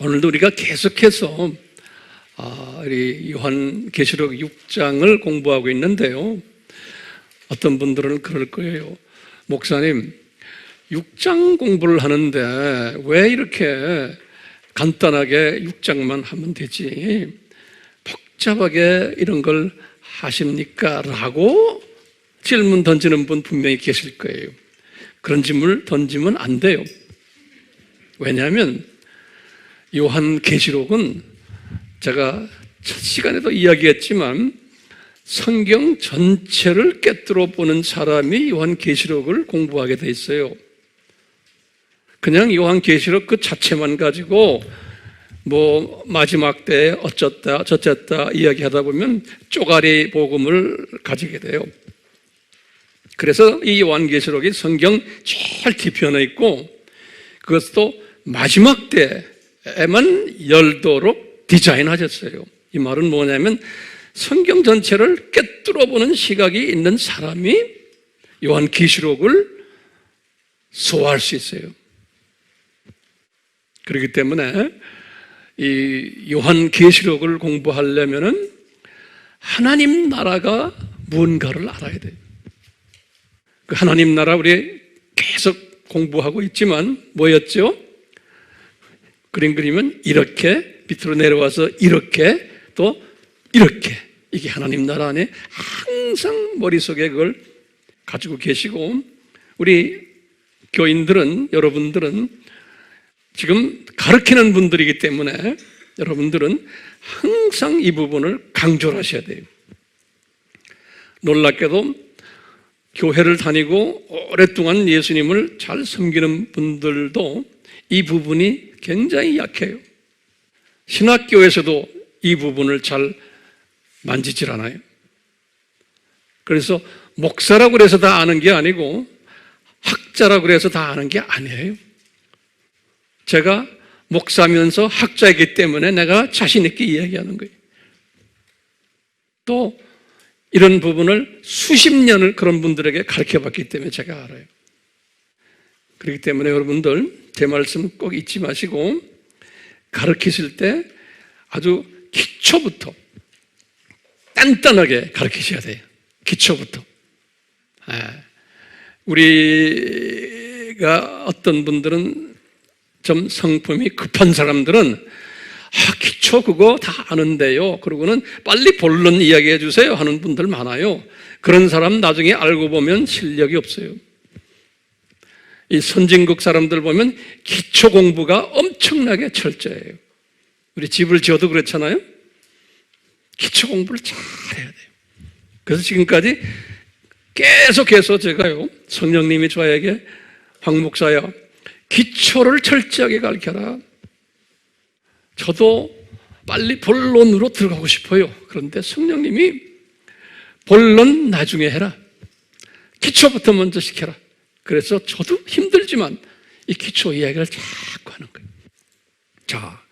오늘도 우리가 계속해서 우리 요한계시록 6장을 공부하고 있는데요. 어떤 분들은 그럴 거예요. 목사님, 6장 공부를 하는데 왜 이렇게 간단하게 6장만 하면 되지 복잡하게 이런 걸 하십니까? 라고 질문 던지는 분 분명히 계실 거예요. 그런 질문을 던지면 안 돼요. 왜냐하면 요한계시록은 제가 첫 시간에도 이야기했지만 성경 전체를 꿰뚫어 보는 사람이 요한계시록을 공부하게 돼 있어요. 그냥 요한계시록 그 자체만 가지고 뭐 마지막 때 어쩌다 저쩌다 이야기하다 보면 쪼가리 복음을 가지게 돼요. 그래서 이 요한계시록이 성경 제일 뒤편에 있고 그것도 마지막 때에만 열도록 디자인하셨어요. 이 말은 뭐냐면 성경 전체를 꿰뚫어 보는 시각이 있는 사람이 요한계시록을 소화할 수 있어요. 그렇기 때문에 이 요한계시록을 공부하려면은 하나님 나라가 뭔가를 알아야 돼요. 그 하나님 나라 우리 계속 공부하고 있지만 뭐였죠? 그림 그리면 이렇게 밑으로 내려와서 이렇게 또 이렇게 이게 하나님 나라 안에 항상 머릿속에 그걸 가지고 계시고 우리 교인들은 여러분들은 지금 가르치는 분들이기 때문에 여러분들은 항상 이 부분을 강조를 하셔야 돼요. 놀랍게도 교회를 다니고 오랫동안 예수님을 잘 섬기는 분들도 이 부분이 굉장히 약해요. 신학교에서도 이 부분을 잘 만지질 않아요. 그래서 목사라고 해서 다 아는 게 아니고 학자라고 해서 다 아는 게 아니에요. 제가 목사면서 학자이기 때문에 내가 자신 있게 이야기하는 거예요. 또 이런 부분을 수십 년을 그런 분들에게 가르쳐봤기 때문에 제가 알아요. 그렇기 때문에 여러분들 제 말씀 꼭 잊지 마시고 가르치실 때 아주 기초부터 단단하게 가르치셔야 돼요. 기초부터. 우리가 어떤 분들은 좀 성품이 급한 사람들은 기초 그거 다 아는데요. 그러고는 빨리 본론 이야기해 주세요 하는 분들 많아요. 그런 사람 나중에 알고 보면 실력이 없어요. 이 선진국 사람들 보면 기초 공부가 엄청나게 철저해요. 우리 집을 지어도 그렇잖아요. 기초 공부를 잘 해야 돼요. 그래서 지금까지 계속해서 제가요 성령님이 저에게 황 목사야 기초를 철저하게 가르쳐라. 저도 빨리 본론으로 들어가고 싶어요. 그런데 성령님이 본론 나중에 해라. 기초부터 먼저 시켜라. 그래서 저도 힘들지만 이 기초 이야기를 자꾸 하는 거예요. 자,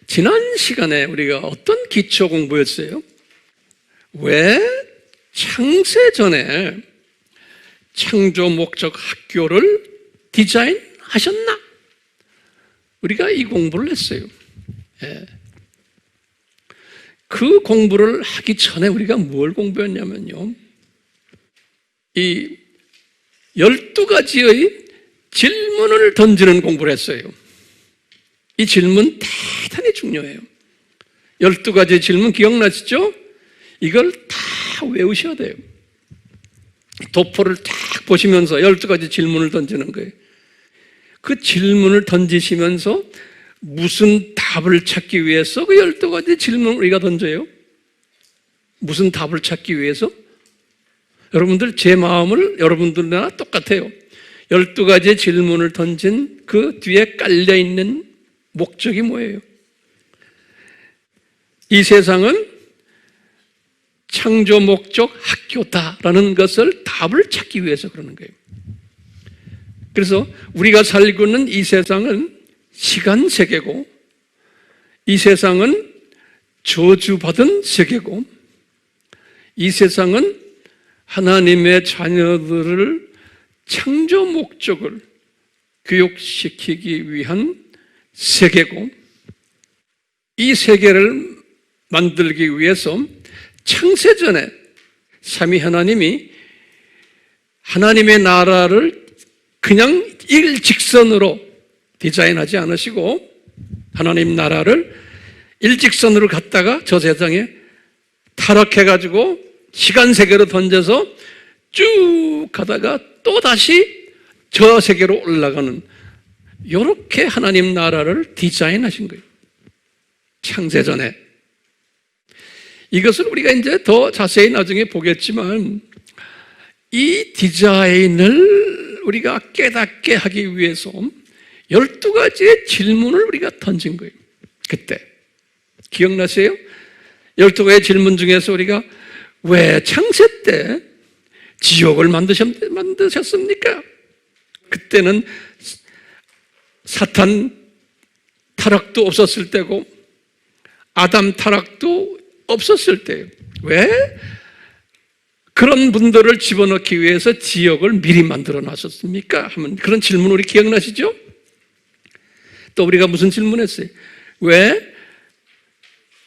지난 시간에 우리가 어떤 기초 공부였어요? 왜 창세 전에 창조 목적 학교를 디자인하셨나? 우리가 이 공부를 했어요. 그 공부를 하기 전에 우리가 뭘 공부했냐면요. 이 12가지의 질문을 던지는 공부를 했어요. 이 질문 대단히 중요해요. 12가지 질문 기억나시죠? 이걸 다 외우셔야 돼요. 도포를 딱 보시면서 12가지 질문을 던지는 거예요. 그 질문을 던지시면서 무슨 답을 찾기 위해서 그 12가지 질문을 우리가 던져요? 무슨 답을 찾기 위해서? 여러분들 제 마음을 여러분들이나 똑같아요. 12가지 질문을 던진 그 뒤에 깔려있는 목적이 뭐예요? 이 세상은 창조 목적 학교다라는 것을 답을 찾기 위해서 그러는 거예요. 그래서 우리가 살고 있는 이 세상은 시간 세계고 이 세상은 저주받은 세계고 이 세상은 하나님의 자녀들을 창조 목적을 교육시키기 위한 세계고 이 세계를 만들기 위해서 창세전에 삼위 하나님이 하나님의 나라를 그냥 일직선으로 디자인하지 않으시고 하나님 나라를 일직선으로 갔다가 저 세상에 타락해가지고 시간 세계로 던져서 쭉 가다가 또 다시 저 세계로 올라가는 이렇게 하나님 나라를 디자인하신 거예요. 창세전에. 이것을 우리가 이제 더 자세히 나중에 보겠지만 이 디자인을 우리가 깨닫게 하기 위해서 12가지의 질문을 우리가 던진 거예요. 그때. 기억나세요? 12가지의 질문 중에서 우리가 왜 창세 때 지옥을 만드셨습니까? 그때는 사탄 타락도 없었을 때고 아담 타락도 없었을 때예요. 왜 그런 분들을 집어넣기 위해서 지옥을 미리 만들어 놨었습니까? 하면 그런 질문 우리 기억나시죠? 또 우리가 무슨 질문했어요? 왜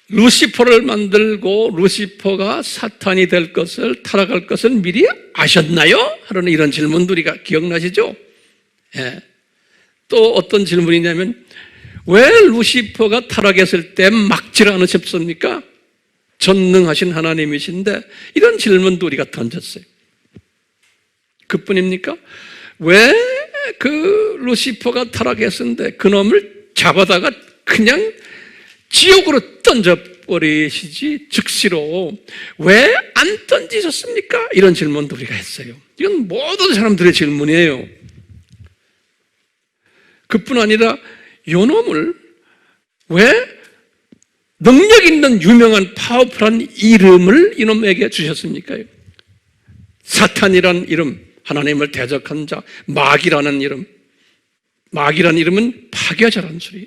루시퍼를 만들고 루시퍼가 사탄이 될 것을 타락할 것을 미리 아셨나요? 하는 이런 질문도 우리가 기억나시죠? 예. 또 어떤 질문이냐면 왜 루시퍼가 타락했을 때 막지를 않으셨습니까? 전능하신 하나님이신데 이런 질문도 우리가 던졌어요. 그뿐입니까? 왜 그 루시퍼가 타락했는데 그놈을 잡아다가 그냥 지옥으로 던져버리시지 즉시로 왜 안 던지셨습니까? 이런 질문도 우리가 했어요. 이건 모든 사람들의 질문이에요. 그뿐 아니라 요놈을 왜 능력 있는 유명한 파워풀한 이름을 이놈에게 주셨습니까? 사탄이란 이름, 하나님을 대적한 자, 마귀라는 이름. 마귀라는 이름은 파괴자라는 소리예요.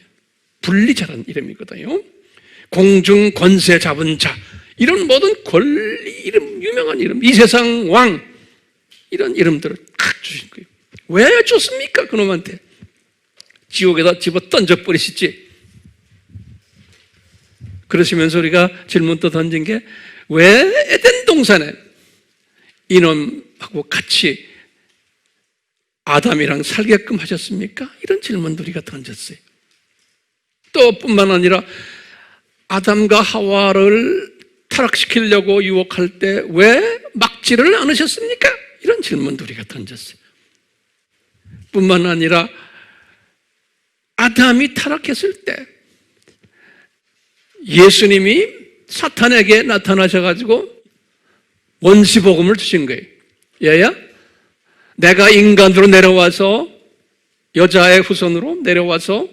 분리자라는 이름이거든요. 공중 권세 잡은 자, 이런 모든 권리 이름, 유명한 이름, 이 세상 왕, 이런 이름들을 탁 주신 거예요. 왜 줬습니까? 그놈한테. 지옥에다 집어 던져버리시지. 그러시면서 우리가 질문 또 던진 게 왜 에덴 동산에 이놈하고 같이 아담이랑 살게끔 하셨습니까? 이런 질문도 우리가 던졌어요. 또 뿐만 아니라 아담과 하와를 타락시키려고 유혹할 때 왜 막지를 않으셨습니까? 이런 질문도 우리가 던졌어요. 뿐만 아니라 아담이 타락했을 때 예수님이 사탄에게 나타나셔가지고 원시복음을 주신 거예요. 얘야, 내가 인간으로 내려와서 여자의 후손으로 내려와서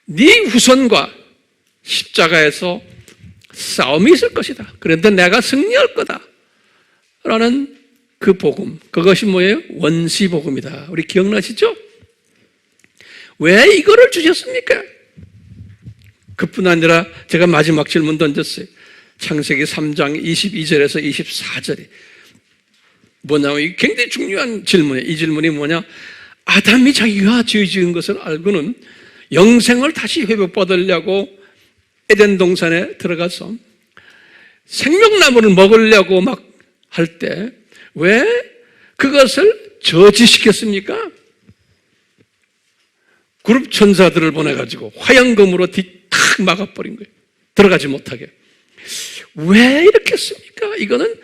네 후손과 십자가에서 싸움이 있을 것이다. 그런데 내가 승리할 거다. 라는 그 복음, 그것이 뭐예요? 원시복음이다. 우리 기억나시죠? 왜 이거를 주셨습니까? 그뿐 아니라 제가 마지막 질문 던졌어요. 창세기 3장 22절에서 24절에 뭐냐면 이게 굉장히 중요한 질문이에요. 이 질문이 뭐냐? 아담이 자기가 죄 지은 것을 알고는 영생을 다시 회복받으려고 에덴 동산에 들어가서 생명나무를 먹으려고 막 할 때 왜 그것을 저지시켰습니까? 그룹 천사들을 보내가지고 화양검으로 탁 막아버린 거예요. 들어가지 못하게. 왜 이렇게 했습니까? 이거는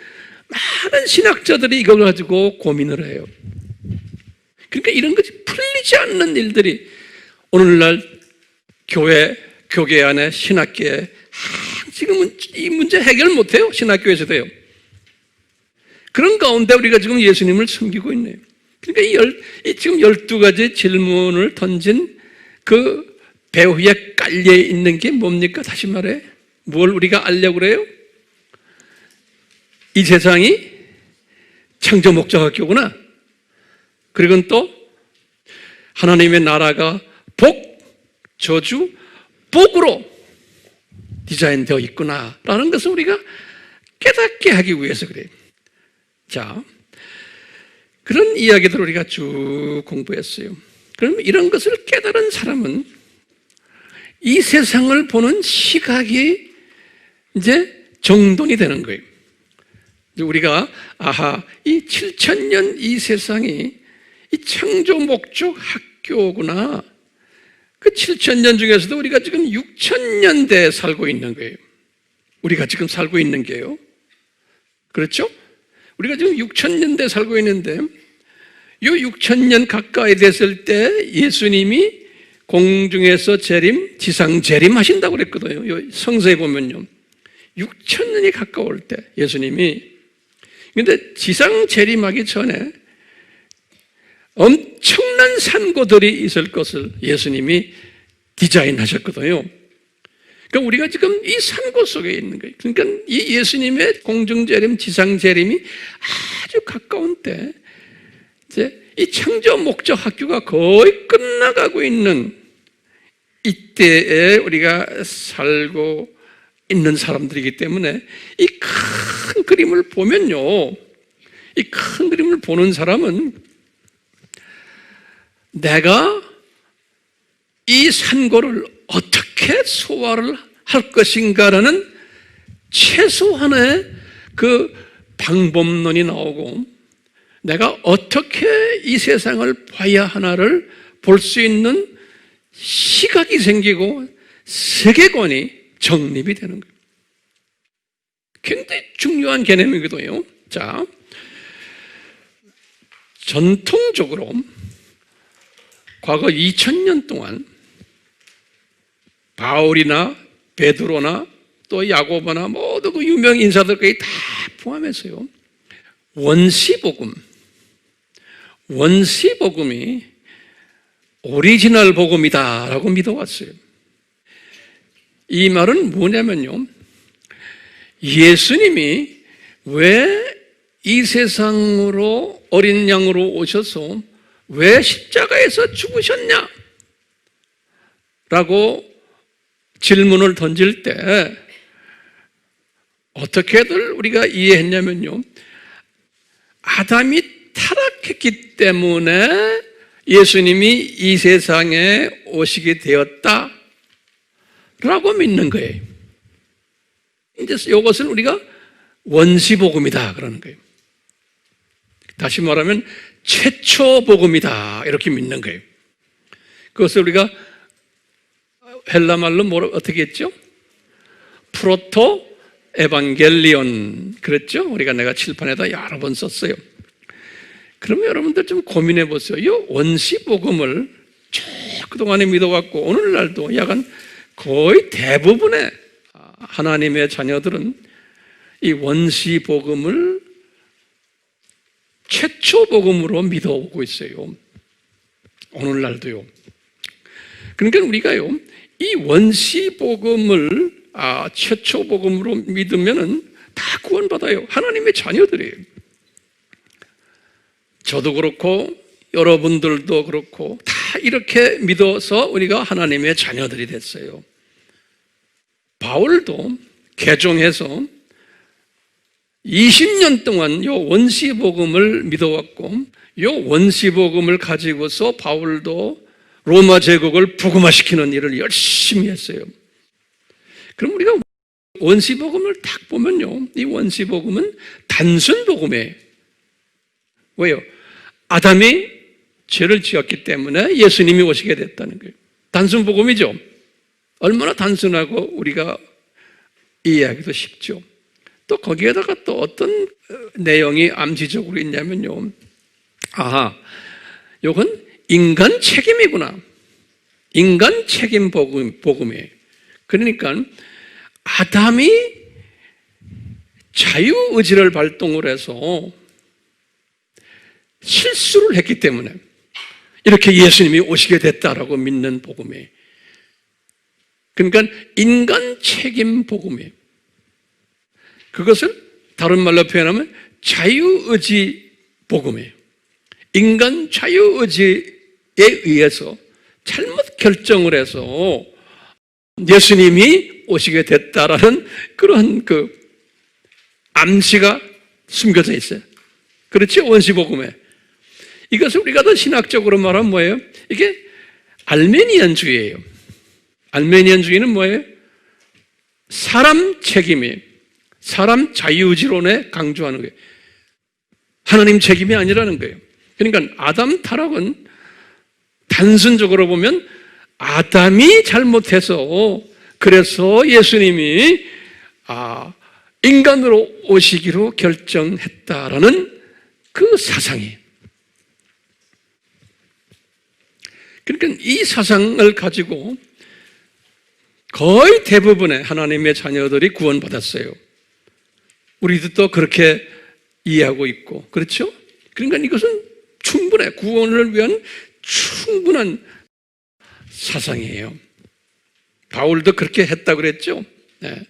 많은 신학자들이 이걸 가지고 고민을 해요. 그러니까 이런 것이 풀리지 않는 일들이 오늘날 교계 안에 신학계에 지금은 이 문제 해결 못해요. 신학교에서도요. 그런 가운데 우리가 지금 예수님을 섬기고 있네요. 그러니까 지금 12가지 질문을 던진 그 배후에 깔려 있는 게 뭡니까? 다시 말해. 뭘 우리가 알려고 그래요? 이 세상이 창조 목자학교구나. 그리고 또 하나님의 나라가 복, 저주, 복으로 디자인되어 있구나라는 것을 우리가 깨닫게 하기 위해서 그래요. 자, 그런 이야기들을 우리가 쭉 공부했어요. 그럼 이런 것을 깨달은 사람은 이 세상을 보는 시각이 이제 정돈이 되는 거예요. 우리가 이 7000년 이 세상이 이 창조 목적 학교구나. 그 7000년 중에서도 우리가 지금 6000년대에 살고 있는 거예요. 우리가 지금 살고 있는 게요. 그렇죠? 우리가 지금 6000년대에 살고 있는데 이 6000년 가까이 됐을 때 예수님이 공중에서 재림, 지상 재림하신다고 그랬거든요. 성서에 보면요. 6000년이 가까울 때 예수님이. 근데 지상 재림하기 전에 엄청난 산고들이 있을 것을 예수님이 디자인하셨거든요. 그러니까 우리가 지금 이 산고 속에 있는 거예요. 그러니까 이 예수님의 공중재림, 지상재림이 아주 가까운 때 이제 이 창조 목적 학교가 거의 끝나가고 있는 이때에 우리가 살고 있는 사람들이기 때문에 이 큰 그림을 보면요, 이 큰 그림을 보는 사람은 내가 이 산고를 어떻게 소화를 할 것인가라는 최소한의 그 방법론이 나오고 내가 어떻게 이 세상을 봐야 하나를 볼 수 있는 시각이 생기고 세계관이 정립이 되는 거예요. 굉장히 중요한 개념이거든요. 자, 전통적으로 과거 2000년 동안 바울이나 베드로나 또 야고보나 모두 그 유명 인사들까지 다 포함해서요, 원시복음이 오리지널 복음이다라고 믿어왔어요. 이 말은 뭐냐면요, 예수님이 왜 이 세상으로 어린 양으로 오셔서 왜 십자가에서 죽으셨냐? 라고 질문을 던질 때 어떻게들 우리가 이해했냐면요, 아담이 타락했기 때문에 예수님이 이 세상에 오시게 되었다 라고 믿는 거예요. 이제 이것을 우리가 원시복음이다 그러는 거예요. 다시 말하면 최초 복음이다 이렇게 믿는 거예요. 그것을 우리가 헬라 말로 어떻게 했죠? 프로토 에반겔리온 그랬죠? 우리가 내가 칠판에다 여러 번 썼어요. 그러면 여러분들 좀 고민해 보세요. 이 원시복음을 쭉 그동안에 믿어왔고 오늘날도 약간 거의 대부분의 하나님의 자녀들은 이 원시복음을 최초 복음으로 믿어오고 있어요. 오늘날도요. 그러니까 우리가요, 이 원시복음을 최초 복음으로 믿으면은 다 구원받아요. 하나님의 자녀들이에요. 저도 그렇고 여러분들도 그렇고 다 이렇게 믿어서 우리가 하나님의 자녀들이 됐어요. 바울도 개종해서 20년 동안 요 원시복음을 믿어왔고 요 원시복음을 가지고서 바울도 로마 제국을 복음화시키는 일을 열심히 했어요. 그럼 우리가 원시복음을 딱 보면요, 이 원시복음은 단순 복음이에요. 왜요? 아담이 죄를 지었기 때문에 예수님이 오시게 됐다는 거예요. 단순 복음이죠. 얼마나 단순하고 우리가 이해하기도 쉽죠. 또 거기에다가 또 어떤 내용이 암시적으로 있냐면요, 이건 인간 책임이구나. 인간 책임 복음이에요. 그러니까 아담이 자유의지를 발동을 해서 실수를 했기 때문에 이렇게 예수님이 오시게 됐다라고 믿는 복음이에요. 그러니까 인간 책임 복음이에요. 그것을 다른 말로 표현하면 자유의지 복음이에요. 인간 자유의지에 의해서 잘못 결정을 해서 예수님이 오시게 됐다라는 그런 그 암시가 숨겨져 있어요. 그렇지? 원시복음에. 이것을 우리가 더 신학적으로 말하면 뭐예요? 이게 알메니안주의예요. 알메니안 주의는 뭐예요? 사람 책임이, 사람 자유의지론에 강조하는 거예요. 하나님 책임이 아니라는 거예요. 그러니까 아담 타락은 단순적으로 보면 아담이 잘못해서 그래서 예수님이 인간으로 오시기로 결정했다라는 그 사상이에요. 그러니까 이 사상을 가지고 거의 대부분의 하나님의 자녀들이 구원받았어요. 우리도 또 그렇게 이해하고 있고, 그렇죠? 그러니까 이것은 충분해. 구원을 위한 충분한 사상이에요. 바울도 그렇게 했다고 그랬죠? 네.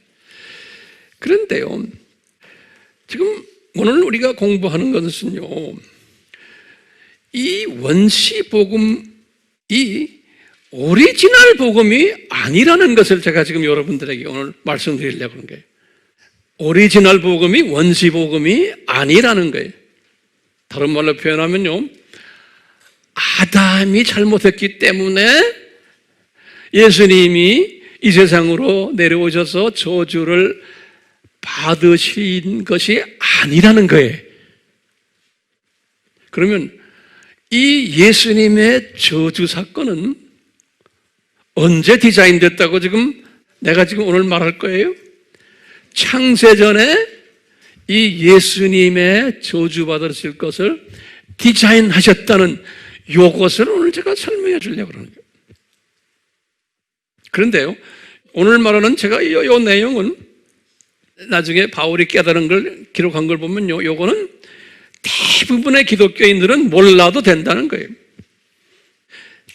그런데요, 지금 오늘 우리가 공부하는 것은요, 이 원시복음이 오리지널 복음이 아니라는 것을 제가 지금 여러분들에게 오늘 말씀드리려고 하는 거예요. 오리지널 복음이 원시 복음이 아니라는 거예요. 다른 말로 표현하면요, 아담이 잘못했기 때문에 예수님이 이 세상으로 내려오셔서 저주를 받으신 것이 아니라는 거예요. 그러면 이 예수님의 저주 사건은 언제 디자인됐다고 내가 지금 오늘 말할 거예요? 창세전에 이 예수님의 저주받으실 것을 디자인하셨다는 이것을 오늘 제가 설명해 주려고 하는 거예요. 그런데요, 오늘 말하는 제가 이 내용은 나중에 바울이 깨달은 걸 기록한 걸 보면요, 이거는 대부분의 기독교인들은 몰라도 된다는 거예요.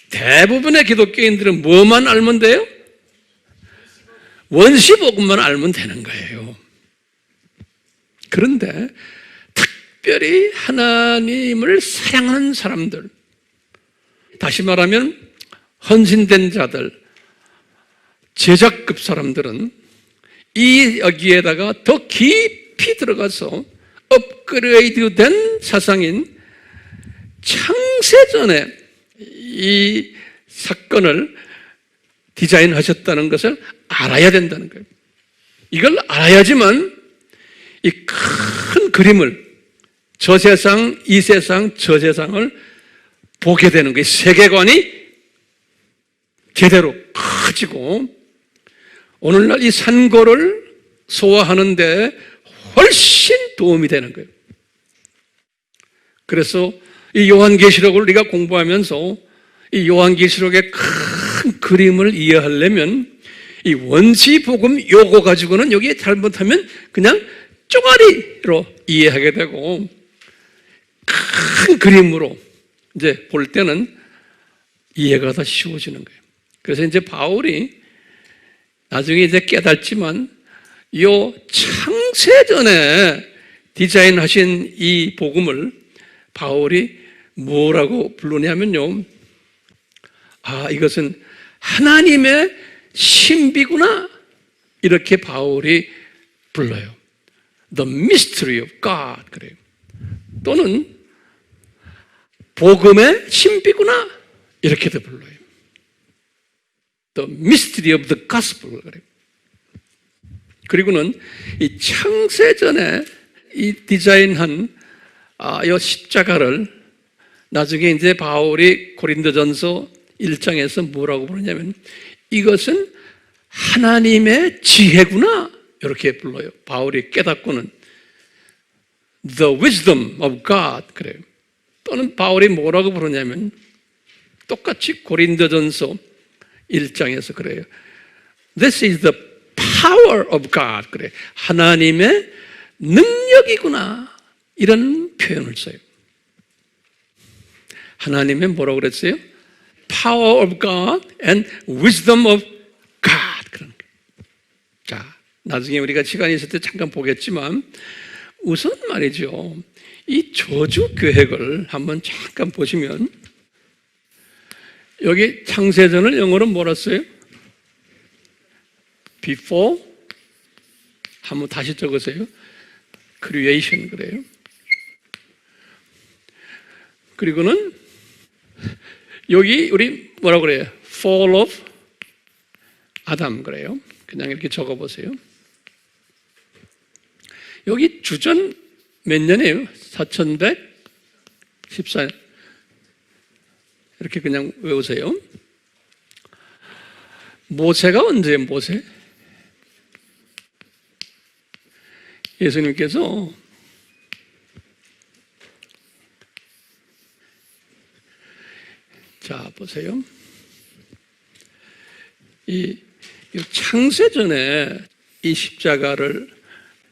대부분의 기독교인들은 뭐만 알면 돼요? 원시복음만 알면 되는 거예요. 그런데 특별히 하나님을 사랑하는 사람들, 다시 말하면 헌신된 자들, 제자급 사람들은 여기에다가 더 깊이 들어가서 업그레이드된 사상인 창세전에 이 사건을 디자인하셨다는 것을 알아야 된다는 거예요. 이걸 알아야지만 이 큰 그림을, 저 세상, 이 세상, 저 세상을 보게 되는 거예요. 세계관이 제대로 커지고 오늘날 이 산고를 소화하는 데 훨씬 도움이 되는 거예요. 그래서 이 요한계시록을 우리가 공부하면서 이 요한계시록의 큰 그림을 이해하려면 이 원시복음 요거 가지고는 여기에 잘못하면 그냥 쪼가리로 이해하게 되고 큰 그림으로 이제 볼 때는 이해가 더 쉬워지는 거예요. 그래서 이제 바울이 나중에 이제 깨닫지만 요 창세전에 디자인하신 이 복음을 바울이 뭐라고 부르냐면요, 이것은 하나님의 신비구나, 이렇게 바울이 불러요. The mystery of God, 그래요. 또는 복음의 신비구나, 이렇게도 불러요. The mystery of the gospel, 그래요. 그리고는 이 창세전에 이 디자인한 이 십자가를 나중에 이제 바울이 고린도전서 1장에서 뭐라고 부르냐면 이것은 하나님의 지혜구나, 이렇게 불러요. 바울이 깨닫고는 The wisdom of God, 그래요. 또는 바울이 뭐라고 부르냐면 똑같이 고린도전서 1장에서 그래요. This is the power of God, 그래. 하나님의 능력이구나, 이런 표현을 써요. 하나님의 뭐라고 그랬어요? Power of God and wisdom of God, 그런 거예요. 자, 나중에 우리가 시간이 있을 때 잠깐 보겠지만 우선 말이죠, 이 저주 계획을 한번 잠깐 보시면 여기 창세전을 영어로 뭐라 써요? Before, 한번 다시 적으세요. Creation, 그래요. 그리고는 여기 우리 뭐라고 그래요? Fall of 아담 그래요. 그냥 이렇게 적어보세요. 여기 주전 몇 년이에요? 4114년. 이렇게 그냥 외우세요. 모세가 언제예요? 모세? 예수님께서 자 보세요. 이 창세전에 이 십자가를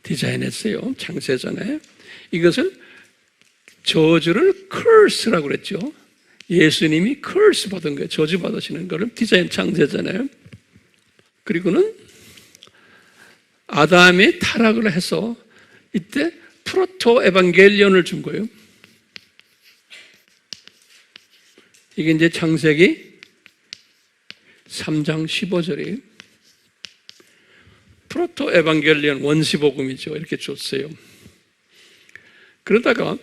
디자인했어요. 창세전에 이것을 저주를 curse라고 그랬죠. 예수님이 curse 받은 거예요. 저주 받으시는 거를 디자인 창세전에. 그리고는 아담이 타락을 해서 이때 프로토 에반겔리온을 준 거예요. 이게 이제 창세기 3장 15절이에요. 프로토 에반겔리온 원시복음이죠. 이렇게 줬어요. 그러다가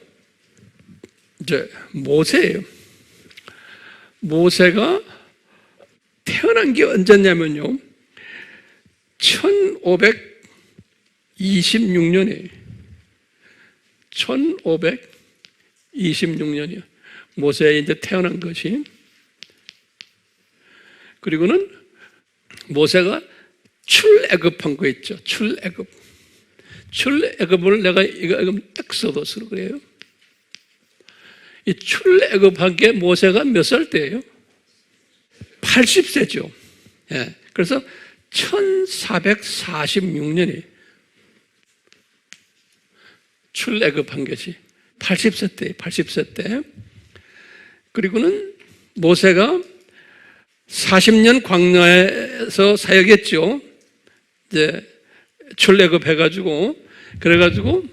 이제 모세예요. 모세가 태어난 게 언제냐면요. 1526년이에요. 1526년이요. 모세가 이제 태어난 것이. 그리고는 모세가 출애굽한 거 있죠. 출애굽. 출애굽을 내가 이거 엑소더스로 그래요. 이 출애굽한 게 모세가 몇 살 때예요? 80세죠. 예. 그래서 1446년이 출애굽한 것이 80세 때, 80세 때. 그리고는 모세가 40년 광야에서 사역했죠. 이제 출애굽 해가지고, 그래가지고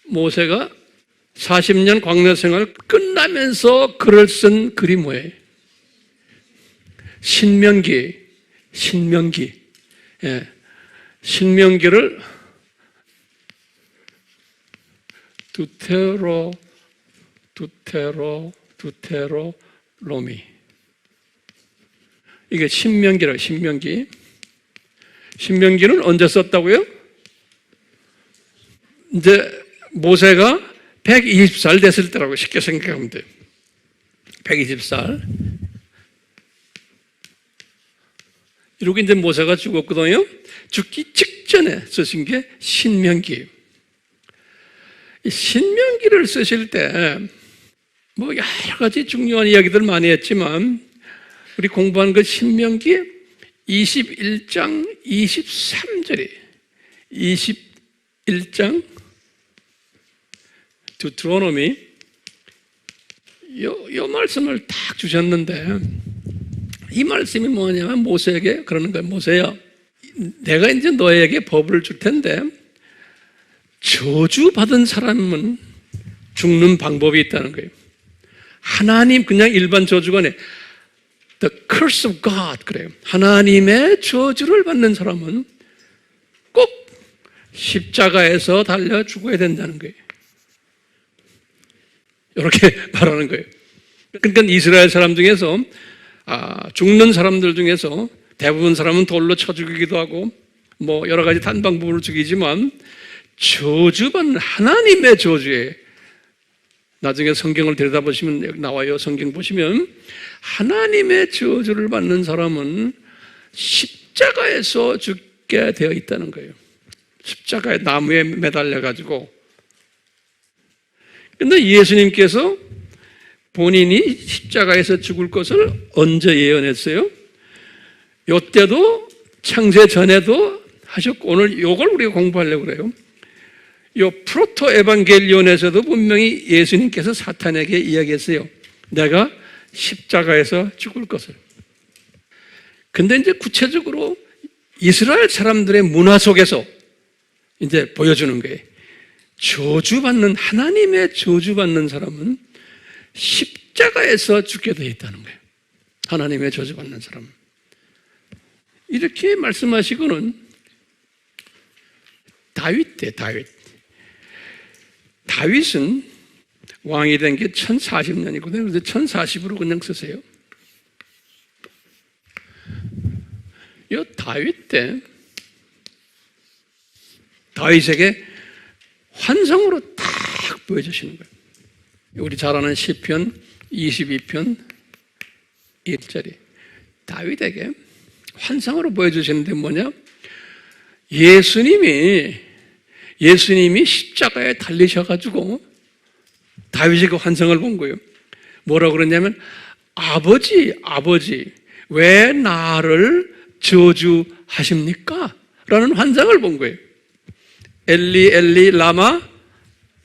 모세가 40년 광야 생활 끝나면서 글을 쓴 글이 뭐예요? 신명기. 예. 신명기를 두테로노미. 이게 신명기라, 신명기. 신명기는 언제 썼다고요? 이제 모세가 120살 됐을 때라고 쉽게 생각하면 돼요. 120살. 이렇게 이제 모세가 죽었거든요. 죽기 직전에 쓰신 게 신명기예요. 이 신명기를 쓰실 때 뭐 여러 가지 중요한 이야기들 많이 했지만 우리 공부한 그 신명기 21장 23절이 21장 두트로노미 요 말씀을 딱 주셨는데 이 말씀이 뭐냐면 모세에게 그러는 거예요. 모세야, 내가 이제 너에게 법을 줄 텐데 저주받은 사람은 죽는 방법이 있다는 거예요. 하나님 그냥 일반 저주가 아니에요. The curse of God 그래요. 하나님의 저주를 받는 사람은 꼭 십자가에서 달려 죽어야 된다는 거예요. 이렇게 말하는 거예요. 그러니까 이스라엘 사람 중에서 죽는 사람들 중에서 대부분 사람은 돌로 쳐 죽이기도 하고 뭐 여러 가지 단방법으로 죽이지만 저주받는 하나님의 저주에 나중에 성경을 들여다보시면 나와요. 성경 보시면 하나님의 저주를 받는 사람은 십자가에서 죽게 되어 있다는 거예요. 십자가에 나무에 매달려 가지고. 그런데 예수님께서 본인이 십자가에서 죽을 것을 언제 예언했어요? 이때도 창세 전에도 하셨고 오늘 이걸 우리가 공부하려고 그래요. 이 프로토 에반겔리온에서도 분명히 예수님께서 사탄에게 이야기했어요. 내가 십자가에서 죽을 것을. 근데 이제 구체적으로 이스라엘 사람들의 문화 속에서 이제 보여주는 거예요. 저주받는, 하나님의 저주받는 사람은 십자가에서 죽게 되어 있다는 거예요. 하나님의 저주받는 사람은. 이렇게 말씀하시고는 다윗 때, 다윗은 왕이 된 게 1040년이거든요. 그래서 1040으로 그냥 쓰세요. 이 다윗 때 다윗에게 환상으로 딱 보여주시는 거예요. 우리 잘 아는 시편 22편 1절이 다윗에게 환상으로 보여주시는데 뭐냐? 예수님이 십자가에 달리셔가지고 다윗이 그 환상을 본 거예요. 뭐라고 그러냐면 아버지 왜 나를 저주하십니까? 라는 환상을 본 거예요. 엘리 엘리 라마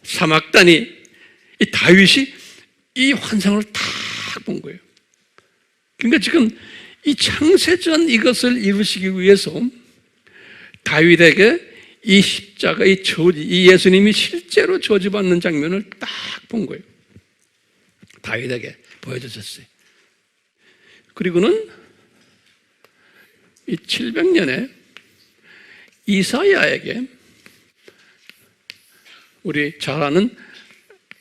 사막다니. 이 다윗이 이 환상을 딱 본 거예요. 그러니까 지금 이 창세전 이것을 이루시기 위해서 다윗에게 이 십자가, 이 예수님이 실제로 저주받는 장면을 딱 본 거예요. 다윗에게 보여주셨어요. 그리고는 이 700년에 이사야에게, 우리 잘 아는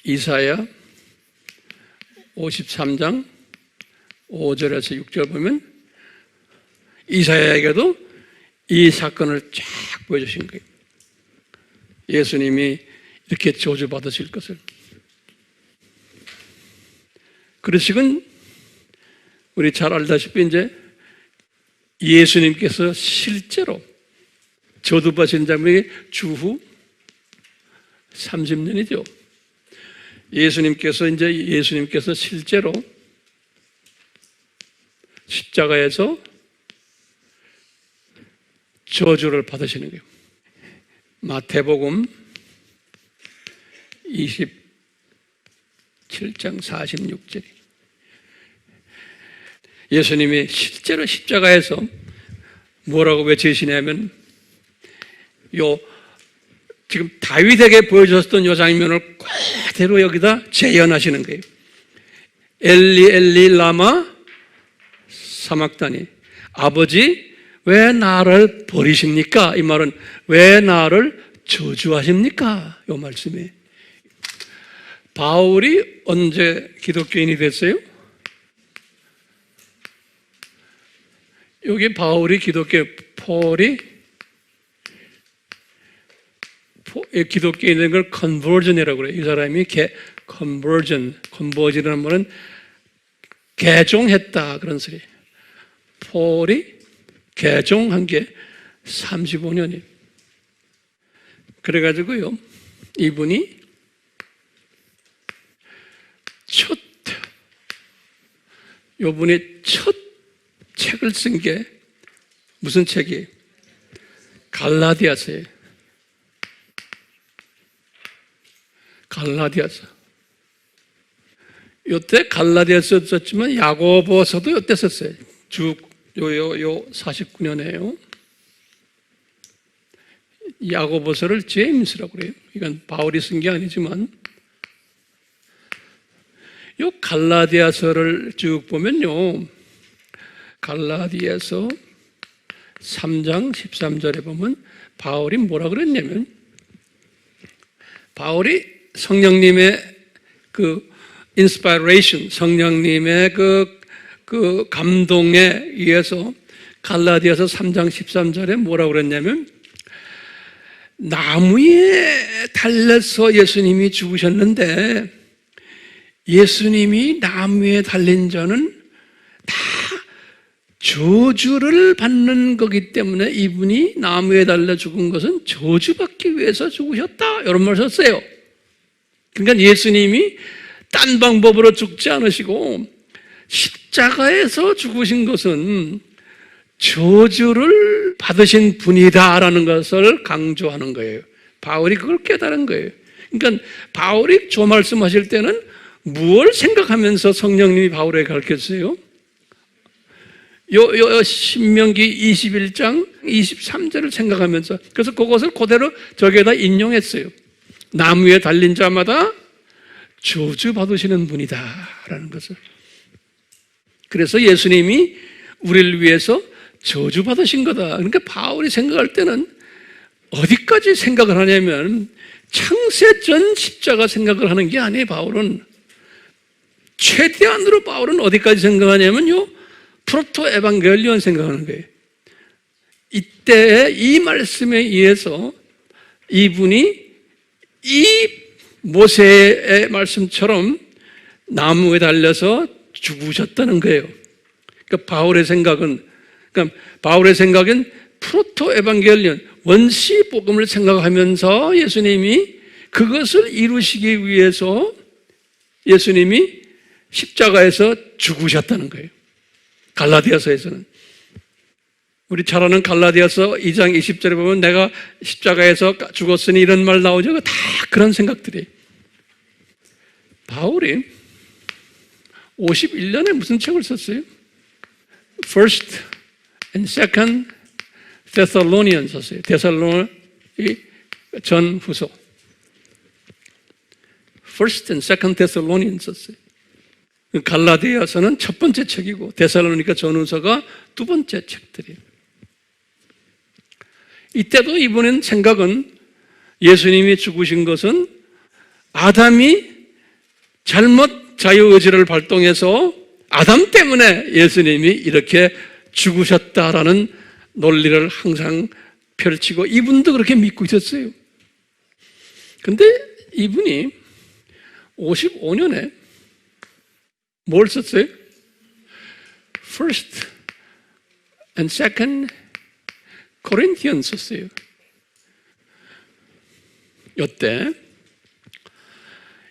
이사야 53장 5절에서 6절 보면 이사야에게도 이 사건을 쫙 보여주신 거예요. 예수님이 이렇게 저주받으실 것을. 그래서 지금 우리 잘 알다시피 이제 예수님께서 실제로 저주받으신 장면이 주후 30년이죠. 예수님께서 실제로 십자가에서 저주를 받으시는 거예요. 마태복음 27장 46절이 예수님이 실제로 십자가에서 뭐라고 외치시냐면 지금 다윗에게 보여줬던 이 장면을 그대로 여기다 재현하시는 거예요. 엘리 엘리 라마 사막다니. 아버지 왜 나를 버리십니까? 이 말은 왜 나를 저주하십니까? 이 말씀이. 바울이 언제 기독교인이 됐어요? 여기 바울이 폴이 기독교인이 된 걸 컨버전이라고 그래요. 이 사람이 컨버전이라는 말은 개종했다 그런 소리예요. 폴이 개종한 게 35년이에요. 그래가지고요, 이분이 첫 책을 쓴 게 무슨 책이에요? 갈라디아서예요. 갈라디아서. 요때 갈라디아서 썼지만 야고보서도 요때 썼어요. 요 49년에요. 야고보서를 제임스라고 그래요. 이건 바울이 쓴 게 아니지만 요 갈라디아서를 쭉 보면요, 갈라디아서 3장 13절에 보면 바울이 뭐라 그랬냐면, 바울이 성령님의 inspiration, 성령님의 그 감동에 의해서 갈라디아서 3장 13절에 뭐라고 그랬냐면, 나무에 달려서 예수님이 죽으셨는데 예수님이 나무에 달린 자는 다 저주를 받는 거기 때문에 이분이 나무에 달려 죽은 것은 저주받기 위해서 죽으셨다, 이런 말을 썼어요. 그러니까 예수님이 딴 방법으로 죽지 않으시고 십자가에서 죽으신 것은 저주를 받으신 분이다라는 것을 강조하는 거예요. 바울이 그걸 깨달은 거예요. 그러니까 바울이 저 말씀하실 때는 무엇을 생각하면서 성령님이 바울에게 가르쳤어요? 요 신명기 21장 23절을 생각하면서, 그래서 그것을 그대로 저기에다 인용했어요. 나무에 달린 자마다 저주 받으시는 분이다라는 것을. 그래서 예수님이 우리를 위해서 저주 받으신 거다. 그러니까 바울이 생각할 때는 어디까지 생각을 하냐면 창세전 십자가 생각을 하는 게 아니에요. 바울은 최대한으로 바울은 어디까지 생각하냐면요, 프로토 에반겔리온 생각하는 거예요. 이때 이 말씀에 의해서 이분이 이 모세의 말씀처럼 나무에 달려서 죽으셨다는 거예요. 그러니까 바울의 생각은 프로토 에반겔리온, 원시 복음을 생각하면서 예수님이 그것을 이루시기 위해서 예수님이 십자가에서 죽으셨다는 거예요. 갈라디아서에서는. 우리 잘 아는 갈라디아서 2장 20절에 보면 내가 십자가에서 죽었으니 이런 말 나오죠. 다 그런 생각들이. 바울이 51년에 무슨 책을 썼어요? First and Second Thessalonians 썼어요. 데살로니 전후서. First and Second Thessalonians 썼어요. 갈라디아서는 첫 번째 책이고 데살로니가 전후서가 두 번째 책들이에요. 이때도 이번엔 생각은 예수님이 죽으신 것은 아담이 잘못 자유의지를 발동해서 아담 때문에 예수님이 이렇게 죽으셨다라는 논리를 항상 펼치고 이분도 그렇게 믿고 있었어요. 근데 이분이 55년에 뭘 썼어요? First and Second Corinthians 썼어요. 이때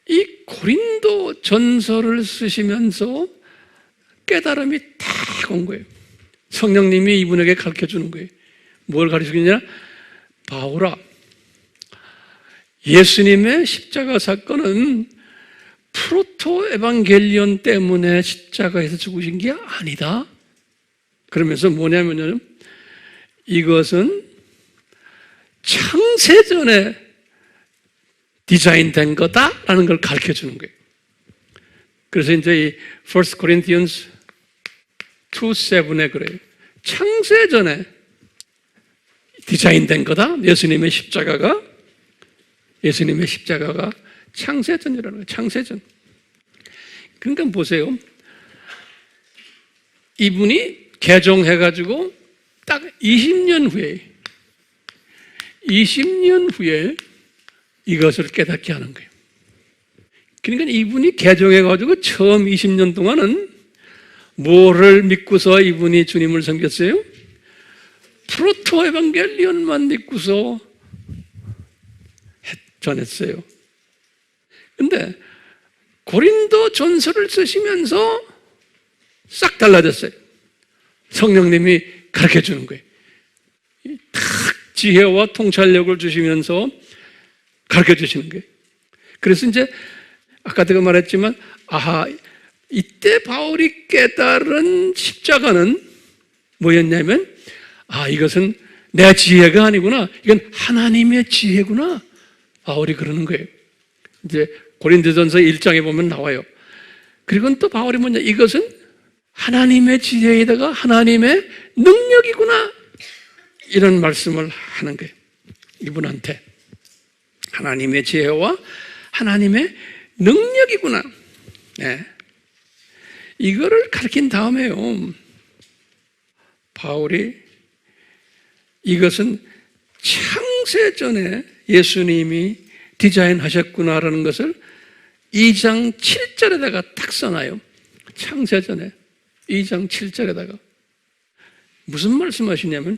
이 고린도 전서를 쓰시면서 깨달음이 딱 온 거예요. 성령님이 이분에게 가르쳐 주는 거예요. 뭘 가르쳐 주느냐? 바울아, 예수님의 십자가 사건은 프로토 에반겔리온 때문에 십자가에서 죽으신 게 아니다. 그러면서 뭐냐면요, 이것은 창세전에 디자인된 거다라는 걸 가르쳐 주는 거예요. 그래서 이제 이 1 Corinthians 2:7에 그래요. 창세전에 디자인된 거다. 예수님의 십자가가 창세전이라는 거예요. 창세전. 그러니까 보세요. 이분이 개종해가지고 딱 20년 후에 이것을 깨닫게 하는 거예요. 그러니까 이분이 개종해가지고 처음 20년 동안은 뭐를 믿고서 이분이 주님을 섬겼어요? 프로토 에반겔리온만 믿고서 전했어요. 근데 고린도 전서를 쓰시면서 싹 달라졌어요. 성령님이 가르쳐 주는 거예요. 탁 지혜와 통찰력을 주시면서 가르쳐 주시는 거예요. 그래서 이제 아까 제가 말했지만 이때 바울이 깨달은 십자가는 뭐였냐면 이것은 내 지혜가 아니구나. 이건 하나님의 지혜구나. 바울이 그러는 거예요. 이제 고린도전서 1장에 보면 나와요. 그리고 또 바울이 뭐냐? 이것은 하나님의 지혜에다가 하나님의 능력이구나. 이런 말씀을 하는 거예요. 이분한테. 하나님의 지혜와 하나님의 능력이구나. 네. 이거를 가르친 다음에요. 바울이 이것은 창세전에 예수님이 디자인하셨구나라는 것을 2장 7절에다가 딱 써놔요. 창세전에 2장 7절에다가 무슨 말씀하시냐면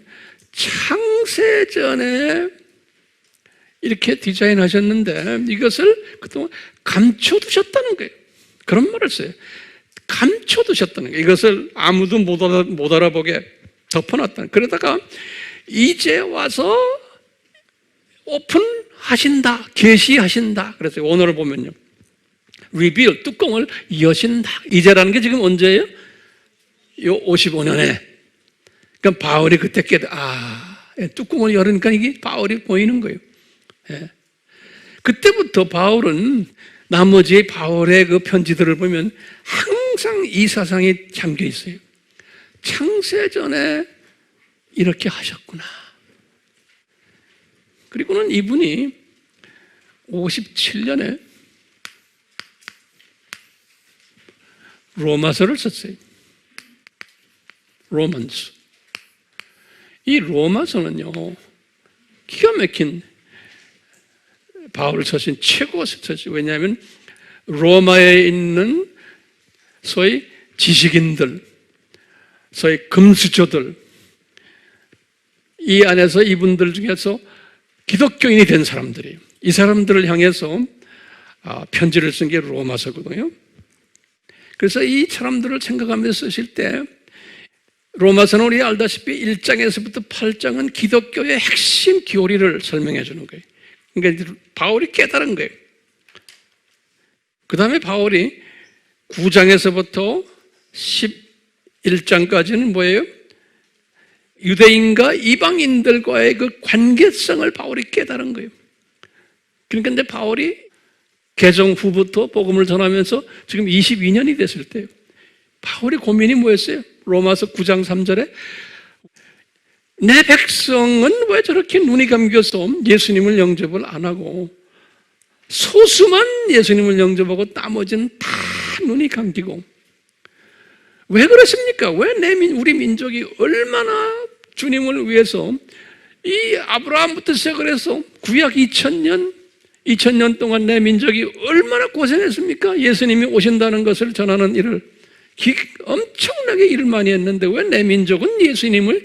창세전에 이렇게 디자인하셨는데 이것을 그동안 감춰두셨다는 거예요. 그런 말을 써요. 감춰두셨다는 거예요. 이것을 아무도 못 알아보게 덮어놨다는 거예요. 그러다가 이제 와서 오픈하신다, 계시하신다. 그래서 오늘을 보면요, 리빌, 뚜껑을 여신다. 이제라는 게 지금 언제예요? 요 55년에. 그러니까 바울이 그때 뚜껑을 열으니까 이게 바울이 보이는 거예요. 예. 그때부터 바울은 나머지 바울의 그 편지들을 보면 항상 이 사상이 잠겨 있어요. 창세전에 이렇게 하셨구나. 그리고는 이분이 57년에 로마서를 썼어요. 로만스. 이 로마서는요, 기가 막힌 바울 서신 최고 서신. 왜냐하면 로마에 있는 소위 지식인들, 소위 금수저들, 이 안에서 이분들 중에서 기독교인이 된 사람들이, 이 사람들을 향해서 편지를 쓴 게 로마서거든요. 그래서 이 사람들을 생각하면서 쓰실 때 로마서는 우리 알다시피 1장에서부터 8장은 기독교의 핵심 교리를 설명해 주는 거예요. 그러니까 바울이 깨달은 거예요. 그 다음에 바울이 9장에서부터 11장까지는 뭐예요? 유대인과 이방인들과의 그 관계성을 바울이 깨달은 거예요. 그러니까 근데 바울이 개종 후부터 복음을 전하면서 지금 22년이 됐을 때요, 바울의 고민이 뭐였어요? 로마서 9장 3절에 내 백성은 왜 저렇게 눈이 감겨서 예수님을 영접을 안 하고 소수만 예수님을 영접하고 나머지는 다 눈이 감기고, 왜 그렇습니까? 왜 우리 민족이 얼마나 주님을 위해서 이 아브라함부터 시작을 해서 구약 2000년 동안 내 민족이 얼마나 고생했습니까? 예수님이 오신다는 것을 전하는 일을 엄청나게 일을 많이 했는데 왜 내 민족은 예수님을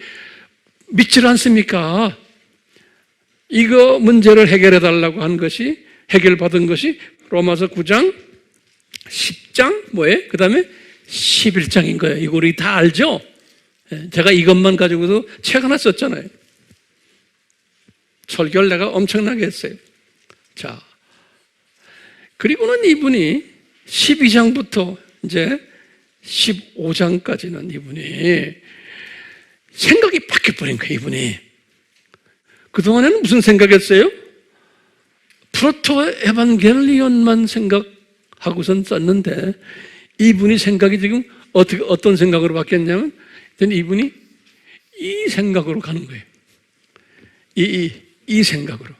믿질 않습니까? 이거 문제를 해결해 달라고 한 것이, 해결받은 것이 로마서 9장, 10장, 뭐예요? 그 다음에 11장인 거예요. 이거 우리 다 알죠? 제가 이것만 가지고도 책 하나 썼잖아요. 설교를 내가 엄청나게 했어요. 자, 그리고는 이분이 12장부터 이제 15장까지는 이분이 생각이 바뀌어버린 거예요, 이분이. 그동안에는 무슨 생각했어요? 프로토 에반겔리온만 생각하고선 썼는데, 이분이 생각이 지금 어떤 생각으로 바뀌었냐면, 이분이 이 생각으로 가는 거예요. 이 생각으로.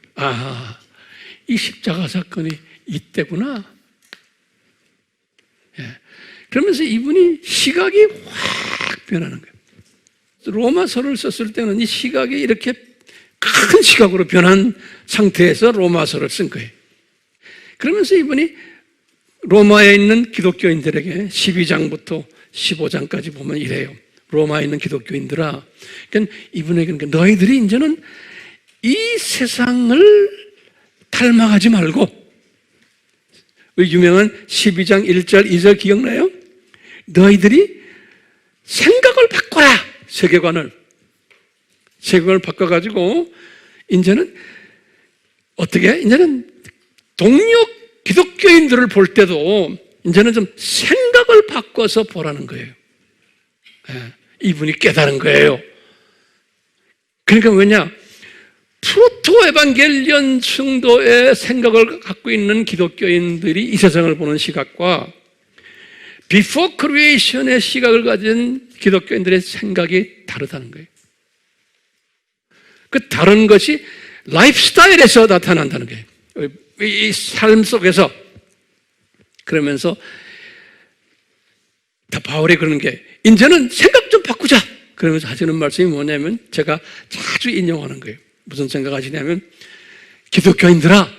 이 십자가 사건이 이때구나. 예. 그러면서 이분이 시각이 확 변하는 거예요. 로마서를 썼을 때는 이 시각이 이렇게 큰 시각으로 변한 상태에서 로마서를 쓴 거예요. 그러면서 이분이 로마에 있는 기독교인들에게 12장부터 15장까지 보면 이래요. 로마에 있는 기독교인들아, 그러니까 이분에게 너희들이 이제는 이 세상을 닮아가지 말고, 유명한 12장 1절 2절 기억나요? 너희들이 생각을 바꿔라. 세계관을 바꿔가지고 이제는 어떻게? 이제는 동료 기독교인들을 볼 때도 이제는 좀 생각을 바꿔서 보라는 거예요. 이분이 깨달은 거예요. 그러니까 왜냐? 프로토 에반겔리온 정도의 생각을 갖고 있는 기독교인들이 이 세상을 보는 시각과 비포 크리에이션의 시각을 가진 기독교인들의 생각이 다르다는 거예요. 그 다른 것이 라이프 스타일에서 나타난다는 거예요. 이 삶 속에서. 그러면서 다 바울이 그러는 게, 이제는 생각 좀 바꾸자. 그러면서 하시는 말씀이 뭐냐면, 제가 자주 인용하는 거예요. 무슨 생각하시냐면, 기독교인들아,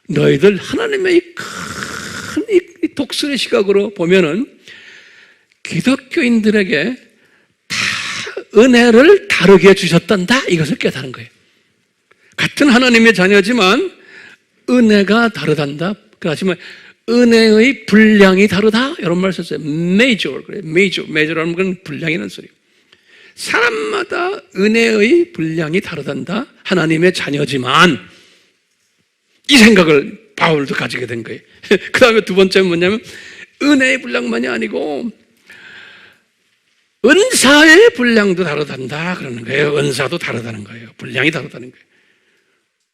너희들 하나님의 이 큰 독수리 시각으로 보면은 기독교인들에게 다 은혜를 다르게 주셨단다, 이것을 깨달은 거예요. 같은 하나님의 자녀지만 은혜가 다르단다. 그렇지만 은혜의 분량이 다르다, 이런 말 썼어요. major, 그래. major라는 건 분량이라는 소리예요. 사람마다 은혜의 분량이 다르단다. 하나님의 자녀지만, 이 생각을 바울도 가지게 된 거예요. 그 다음에 두 번째는 뭐냐면, 은혜의 분량만이 아니고 은사의 분량도 다르단다 그러는 거예요. 은사도 다르다는 거예요. 분량이 다르다는 거예요.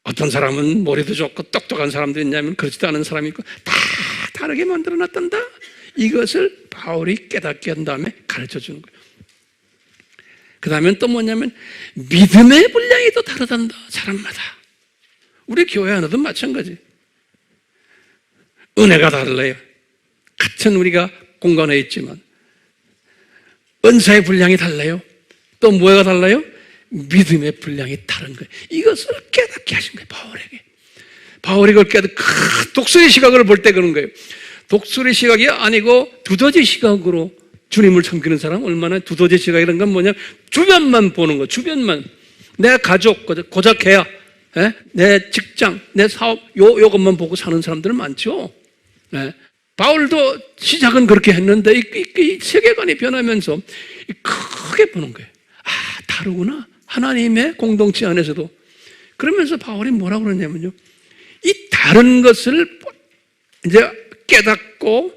어떤 사람은 머리도 좋고 똑똑한 사람도 있냐면 그렇지도 않은 사람이 있고, 다 다르게 만들어 놨단다. 이것을 바울이 깨닫게 한 다음에 가르쳐 주는 거예요. 그 다음엔 또 뭐냐면, 믿음의 분량이 또 다르단다, 사람마다. 우리 교회 안에도 마찬가지. 은혜가 달라요. 같은 우리가 공간에 있지만 은사의 분량이 달라요. 또 뭐가 달라요? 믿음의 분량이 다른 거예요. 이것을 깨닫게 하신 거예요, 바울에게. 바울이 그걸 깨닫고 독수리 시각을 볼 때 그런 거예요. 독수리 시각이 아니고 두더지 시각으로 주님을 섬기는 사람 얼마나 두더지 시각이라는 건 뭐냐? 주변만 보는 거, 주변만. 내 가족, 고작 해야, 내 직장, 내 사업, 요것만 보고 사는 사람들은 많죠. 바울도 시작은 그렇게 했는데 이 세계관이 변하면서 크게 보는 거예요. 아, 다르구나. 하나님의 공동체 안에서도. 그러면서 바울이 뭐라고 그러냐면요. 이 다른 것을 이제 깨닫고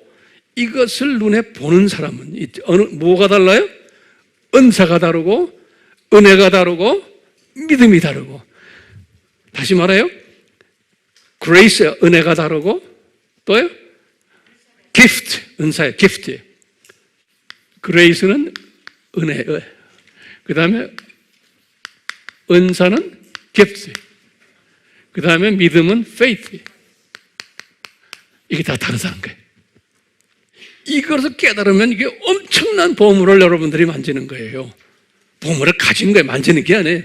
이것을 눈에 보는 사람은 뭐가 달라요? 은사가 다르고 은혜가 다르고 믿음이 다르고. 다시 말해요. grace, 은혜가 다르고 또요? gift, 은사예요. gift예요. grace는 은혜. 그 다음에 은사는 gift. 그 다음에 믿음은 faith. 이게 다 다르다는 거예요. 이것을 깨달으면 이게 엄청난 보물을 여러분들이 만지는 거예요. 보물을 가진 거예요. 만지는 게 아니에요.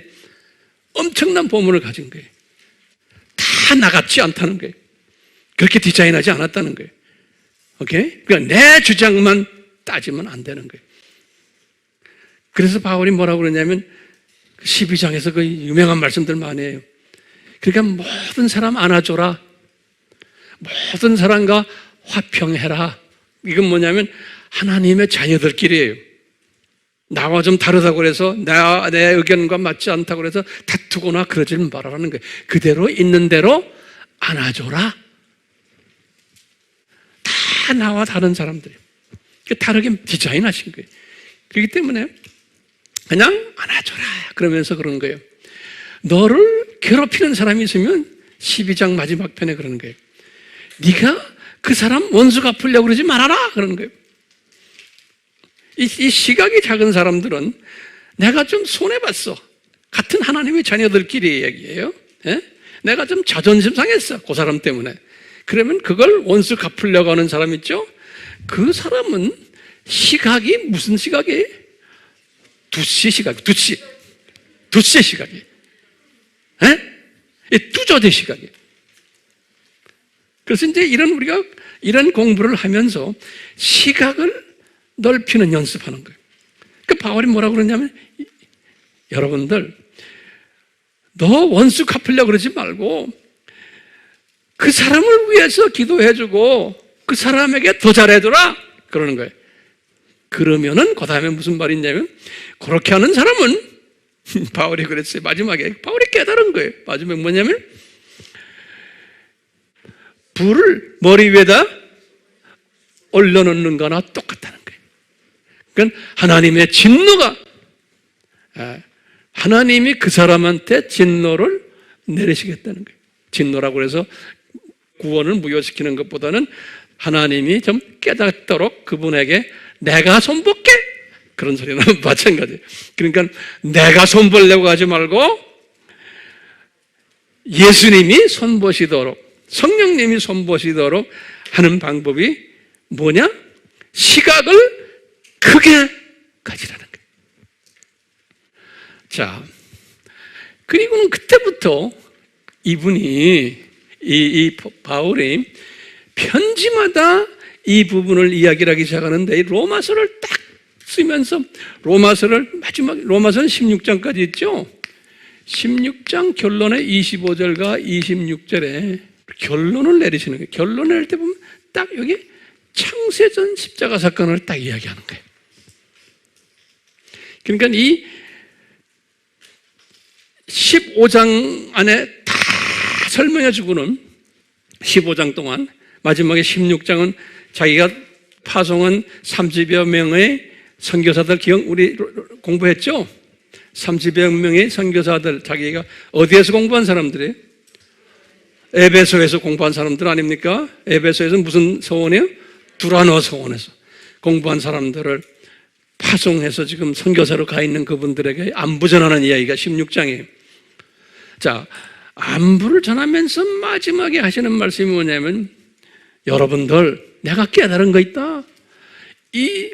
엄청난 보물을 가진 거예요. 다 나같지 않다는 거예요. 그렇게 디자인하지 않았다는 거예요. 오케이? 그러니까 내 주장만 따지면 안 되는 거예요. 그래서 바울이 뭐라고 그러냐면 12장에서 그 유명한 말씀들 많이 해요. 그러니까 모든 사람 안아줘라. 모든 사람과 화평해라. 이건 뭐냐면 하나님의 자녀들끼리예요. 나와 좀 다르다고 그래서 내 의견과 맞지 않다고 그래서 다투거나 그러지 말라는 거예요. 그대로 있는 대로 안아줘라. 다 나와 다른 사람들이에요. 다르게 디자인하신 거예요. 그렇기 때문에 그냥 안아줘라 그러면서 그러는 거예요. 너를 괴롭히는 사람이 있으면 12장 마지막 편에 그러는 거예요. 네가 그 사람 원수 갚으려고 그러지 말아라 그러는 거예요. 이 시각이 작은 사람들은 내가 좀 손해봤어. 같은 하나님의 자녀들끼리 얘기해요. 내가 좀 자존심 상했어. 그 사람 때문에. 그러면 그걸 원수 갚으려고 하는 사람 있죠? 그 사람은 시각이 무슨 시각이에요? 두씨 시각, 두씨의 시각이에요. 뚜저대 시각이에요. 그래서 이제 우리가 이런 공부를 하면서 시각을 넓히는 연습하는 거예요. 그 바울이 뭐라고 그러냐면 여러분들 너 원수 갚으려고 그러지 말고 그 사람을 위해서 기도해주고 그 사람에게 더 잘해줘라 그러는 거예요. 그러면은 그 다음에 무슨 말이 있냐면 그렇게 하는 사람은 바울이 그랬어요. 마지막에 바울이 깨달은 거예요. 마지막에 뭐냐면 불을 머리 위에다 올려놓는 거나 똑같다는 거예요. 그러니까 하나님의 진노가 하나님이 그 사람한테 진노를 내리시겠다는 거예요. 진노라고 해서 구원을 무효시키는 것보다는 하나님이 좀 깨닫도록 그분에게 내가 손볼게 그런 소리는 마찬가지예요. 그러니까 내가 손보려고 하지 말고 예수님이 손보시도록 성령님이 손보시도록 하는 방법이 뭐냐? 시각을 크게 가지라는 거예요. 자, 그리고는 그때부터 이분이 이 바울이 편지마다 이 부분을 이야기를 하기 시작하는데 이 로마서를 딱 쓰면서 로마서를 마지막 로마서는 16장까지 있죠. 16장 결론의 25절과 26절에 결론을 내리시는 거예요. 결론을 낼 때 보면 딱 여기 창세전 십자가 사건을 딱 이야기하는 거예요. 그러니까 이 15장 안에 다 설명해 주고는 15장 동안 마지막에 16장은 자기가 파송한 30여 명의 선교사들 우리 공부했죠? 30여 명의 선교사들 자기가 어디에서 공부한 사람들이에요? 에베소에서 공부한 사람들 아닙니까? 에베소에서 무슨 서원이에요? 두라노 서원에서 공부한 사람들을 파송해서 지금 선교사로 가 있는 그분들에게 안부 전하는 이야기가 16장이에요. 자, 안부를 전하면서 마지막에 하시는 말씀이 뭐냐면 여러분들 내가 깨달은 거 있다.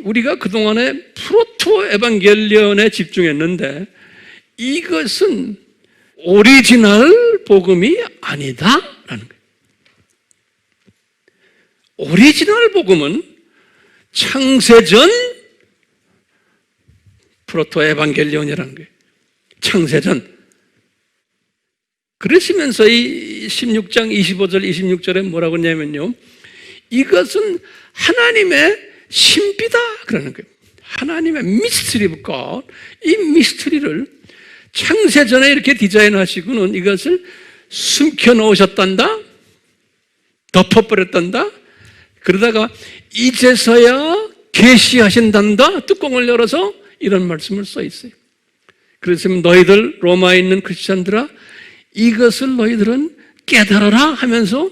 우리가 그동안에 프로토 에반겔리온에 집중했는데 이것은 오리지널 복음이 아니다라는 거예요. 오리지널 복음은 창세전 프로토 에반겔리온이라는 거예요. 창세전. 그러시면서 이 16장 25절 26절에 뭐라고 하냐면요, 이것은 하나님의 신비다 그러는 거예요. 하나님의 미스터리 오브 갓. 이 미스터리를 창세전에 이렇게 디자인하시고는 이것을 숨겨 놓으셨단다, 덮어버렸단다, 그러다가 이제서야 계시하신단다, 뚜껑을 열어서 이런 말씀을 써 있어요. 그래서 너희들 로마에 있는 크리스찬들아, 이것을 너희들은 깨달아라 하면서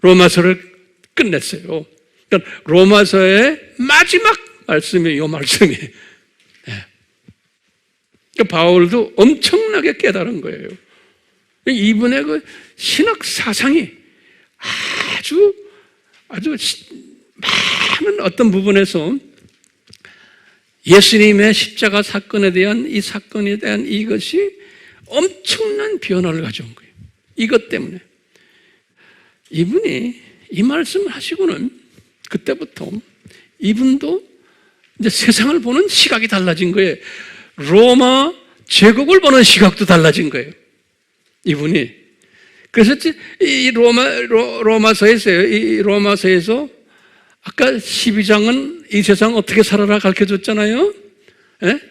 로마서를 끝냈어요. 그러니까 로마서의 마지막 말씀이 이 말씀이에요. 네. 그러니까 바울도 엄청나게 깨달은 거예요. 이분의 그 신학 사상이 아주 많은 어떤 부분에서 예수님의 십자가 사건에 대한 이 사건에 대한 이것이 엄청난 변화를 가져온 거예요. 이것 때문에 이분이 이 말씀을 하시고는 그때부터 이분도 이제 세상을 보는 시각이 달라진 거예요. 로마 제국을 보는 시각도 달라진 거예요. 이분이. 그래서 이 로마서에서요. 이 로마서에서 아까 12장은 이 세상 어떻게 살아라 가르쳐줬잖아요. 예?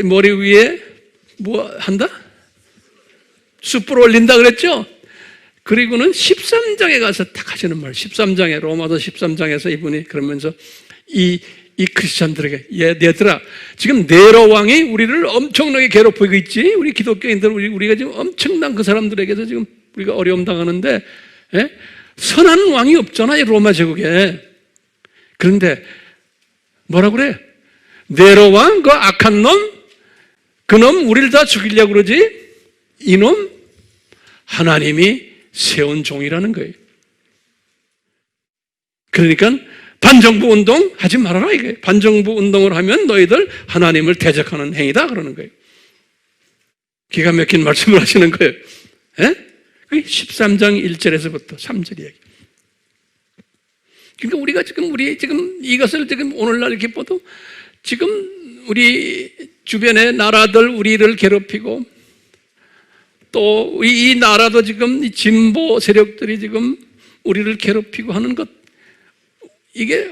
머리 위에 뭐 한다? 숯불 올린다 그랬죠? 그리고는 13장에 가서 딱 하시는 말, 13장에, 로마서 13장에서 이분이 그러면서 이 크리스찬들에게, 얘들아, 지금 네로 왕이 우리를 엄청나게 괴롭히고 있지? 우리 기독교인들, 우리가 지금 엄청난 그 사람들에게서 지금 우리가 어려움 당하는데, 예? 선한 왕이 없잖아, 이 로마 제국에. 그런데 뭐라 그래? 네로 왕, 그 악한 놈, 그놈 우리를 다 죽이려고 그러지? 이놈 하나님이 세운 종이라는 거예요. 그러니까 반정부 운동 하지 말아라 이게. 반정부 운동을 하면 너희들 하나님을 대적하는 행위다 그러는 거예요. 기가 막힌 말씀을 하시는 거예요. 예? 13장 1절에서부터 3절 이야기. 그러니까 우리가 지금 이것을 지금 오늘날 이렇게 봐도 지금 우리 주변의 나라들 우리를 괴롭히고 또 이 나라도 지금 이 진보 세력들이 지금 우리를 괴롭히고 하는 것, 이게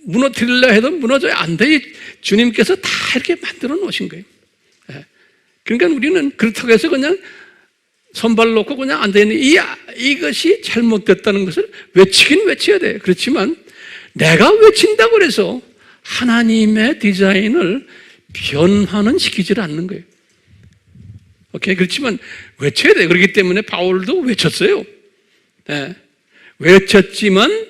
무너뜨리려 해도 무너져야 안 돼. 주님께서 다 이렇게 만들어 놓으신 거예요. 그러니까 우리는 그렇다고 해서 그냥 선발 놓고 그냥 앉아있는 이것이 잘못됐다는 것을 외치긴 외쳐야 돼요. 그렇지만 내가 외친다고 해서 하나님의 디자인을 변화는 시키지 않는 거예요. 오케이? 그렇지만 외쳐야 돼요. 그렇기 때문에 바울도 외쳤어요. 네. 외쳤지만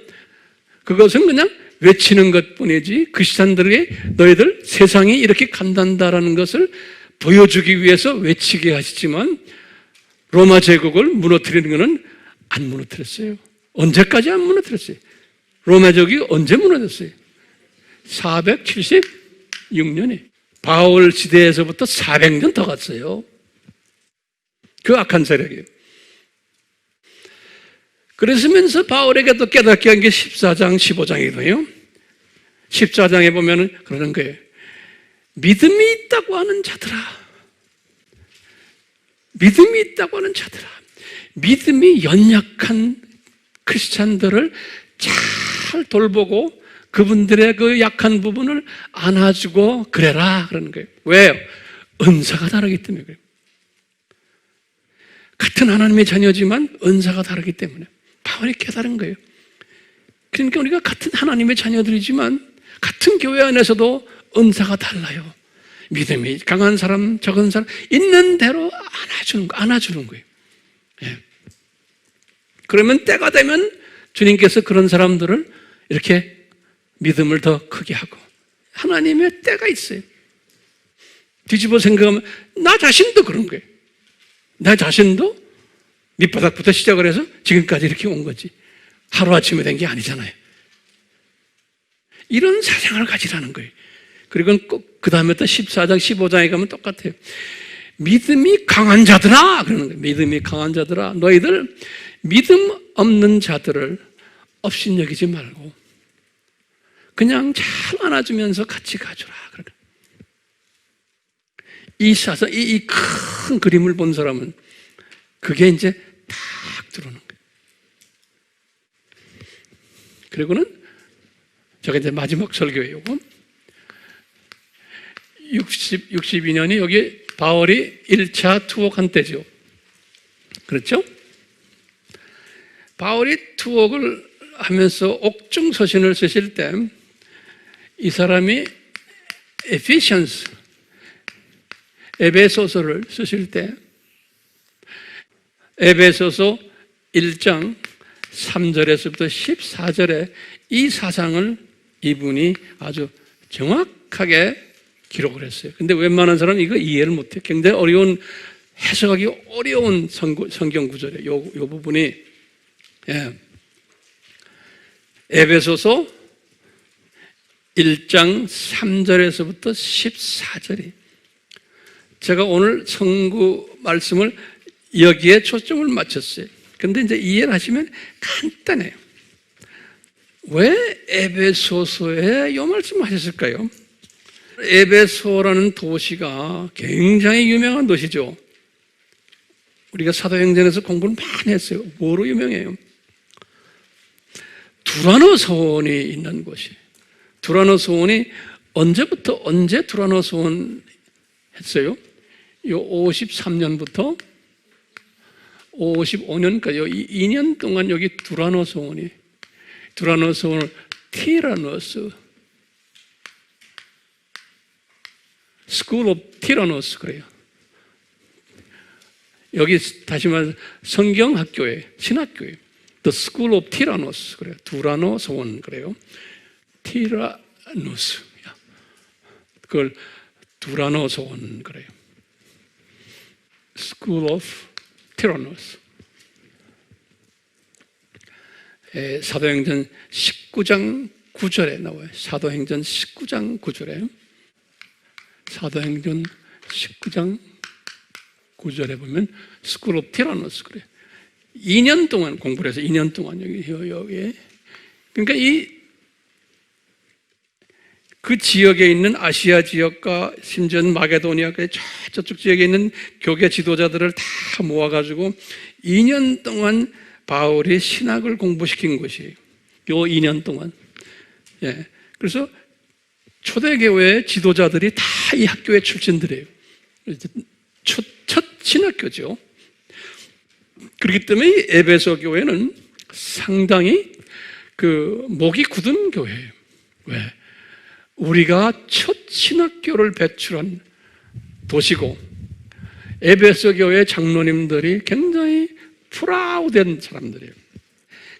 그것은 그냥 외치는 것 뿐이지 크리스찬들에게 너희들 세상이 이렇게 간단다라는 것을 보여주기 위해서 외치게 하시지만 로마 제국을 무너뜨리는 것은 안 무너뜨렸어요. 언제까지 안 무너뜨렸어요? 로마 제국이 언제 무너졌어요? 476년에 바울 시대에서부터 400년 더 갔어요. 그 악한 세력이에요. 그랬으면서 바울에게도 깨닫게 한 게 14장, 15장이거든요. 14장에 보면은 그러는 거예요. 믿음이 있다고 하는 자들아. 믿음이 있다고 하는 자들아. 믿음이 연약한 크리스찬들을 잘 돌보고 그분들의 그 약한 부분을 안아주고 그래라. 그러는 거예요. 왜요? 은사가 다르기 때문에 그래요. 같은 하나님의 자녀지만 은사가 다르기 때문에 바울이 깨달은 거예요. 그러니까 우리가 같은 하나님의 자녀들이지만 같은 교회 안에서도 은사가 달라요. 믿음이 강한 사람, 적은 사람 있는 대로 안아주는 거예요. 예. 그러면 때가 되면 주님께서 그런 사람들을 이렇게 믿음을 더 크게 하고 하나님의 때가 있어요. 뒤집어 생각하면 나 자신도 그런 거예요. 나 자신도 밑바닥부터 시작을 해서 지금까지 이렇게 온 거지. 하루아침에 된 게 아니잖아요. 이런 사상을 가지라는 거예요. 그리고 그 다음에 또 14장, 15장에 가면 똑같아요. 믿음이 강한 자들아, 그러는 거예요. 믿음이 강한 자들아, 너희들 믿음 없는 자들을 업신여기지 말고 그냥 잘 안아주면서 같이 가주라. 이 사상, 이 큰 그림을 본 사람은 그게 이제 딱 들어오는 거예요. 그리고는 제가 이제 마지막 설교예요. 62년이 여기 바울이 1차 투옥한 때죠. 그렇죠? 바울이 투옥을 하면서 옥중서신을 쓰실 때 이 사람이 에피션스, 에베소서를 쓰실 때 에베소서 1장 3절에서부터 14절에 이 사상을 이분이 아주 정확하게 기록을 했어요. 근데 웬만한 사람은 이거 이해를 못해요. 굉장히 어려운, 해석하기 어려운 성경 구절이에요. 요 부분이. 예. 에베소서 1장 3절에서부터 14절이. 제가 오늘 성구 말씀을 여기에 초점을 맞췄어요. 근데 이제 이해를 하시면 간단해요. 왜 에베소서에 이 말씀을 하셨을까요? 에베소라는 도시가 굉장히 유명한 도시죠. 우리가 사도행전에서 공부를 많이 했어요. 뭐로 유명해요? 두라노 소원이 있는 곳이. 두라노 소원이 언제부터 언제 두라노 소원 했어요? 요 53년부터 55년까지 2년 동안 여기 두라노 소원을 티라노스, 스쿨 오브 티라노스 그래요. 여기 다시 말해서 성경학교에, 신학교에 The School of Tyrannos 그래요. 두라노 소원 그래요. 티라노스, 그걸 두라노 소원 그래요. School of Tyrannos. 사도행전 19장 9절에 나와요. 사도행전 19장 9절에. 사도행전 19장 9절에 보면 School of Tyrannos 그래요. 2년 동안 공부를 해서 2년 동안 여기. 그러니까 그 지역에 있는 아시아 지역과 심지어 마게도니아까지 저쪽 지역에 있는 교계 지도자들을 다 모아가지고 2년 동안 바울이 신학을 공부시킨 것이에요. 요 2년 동안. 예. 그래서 초대교회 지도자들이 다 이 학교의 출신들이에요. 첫 신학교죠. 그렇기 때문에 이 에베소 교회는 상당히 목이 굳은 교회예요. 왜? 우리가 첫 신학교를 배출한 도시고 에베소 교회 장로님들이 굉장히 프라우드한 사람들이에요.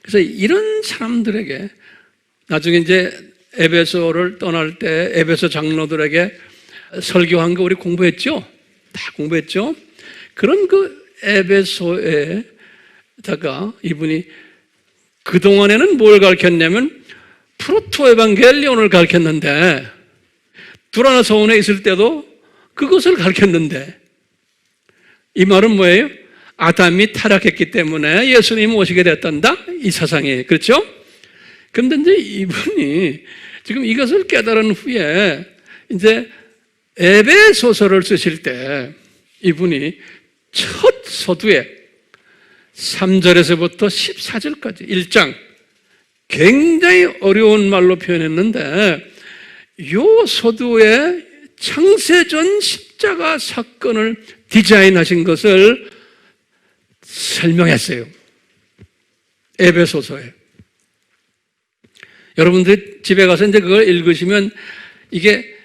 그래서 이런 사람들에게 나중에 이제 에베소를 떠날 때 에베소 장로들에게 설교한 거 우리 공부했죠? 다 공부했죠? 그런 에베소에다가 이분이 그동안에는 뭘 가르쳤냐면 프로토 에반겔리온을 가르쳤는데 두라노 소원에 있을 때도 그것을 가르쳤는데 이 말은 뭐예요? 아담이 타락했기 때문에 예수님이 오시게 됐단다? 이 사상이에요. 그렇죠? 그런데 이제 이분이 지금 이것을 깨달은 후에 이제 에베소서를 쓰실 때 이분이 첫 서두에 3절에서부터 14절까지 1장 굉장히 어려운 말로 표현했는데 이 서두에 창세전 십자가 사건을 디자인하신 것을 설명했어요. 에베소서에. 여러분들 집에 가서 이제 그걸 읽으시면 이게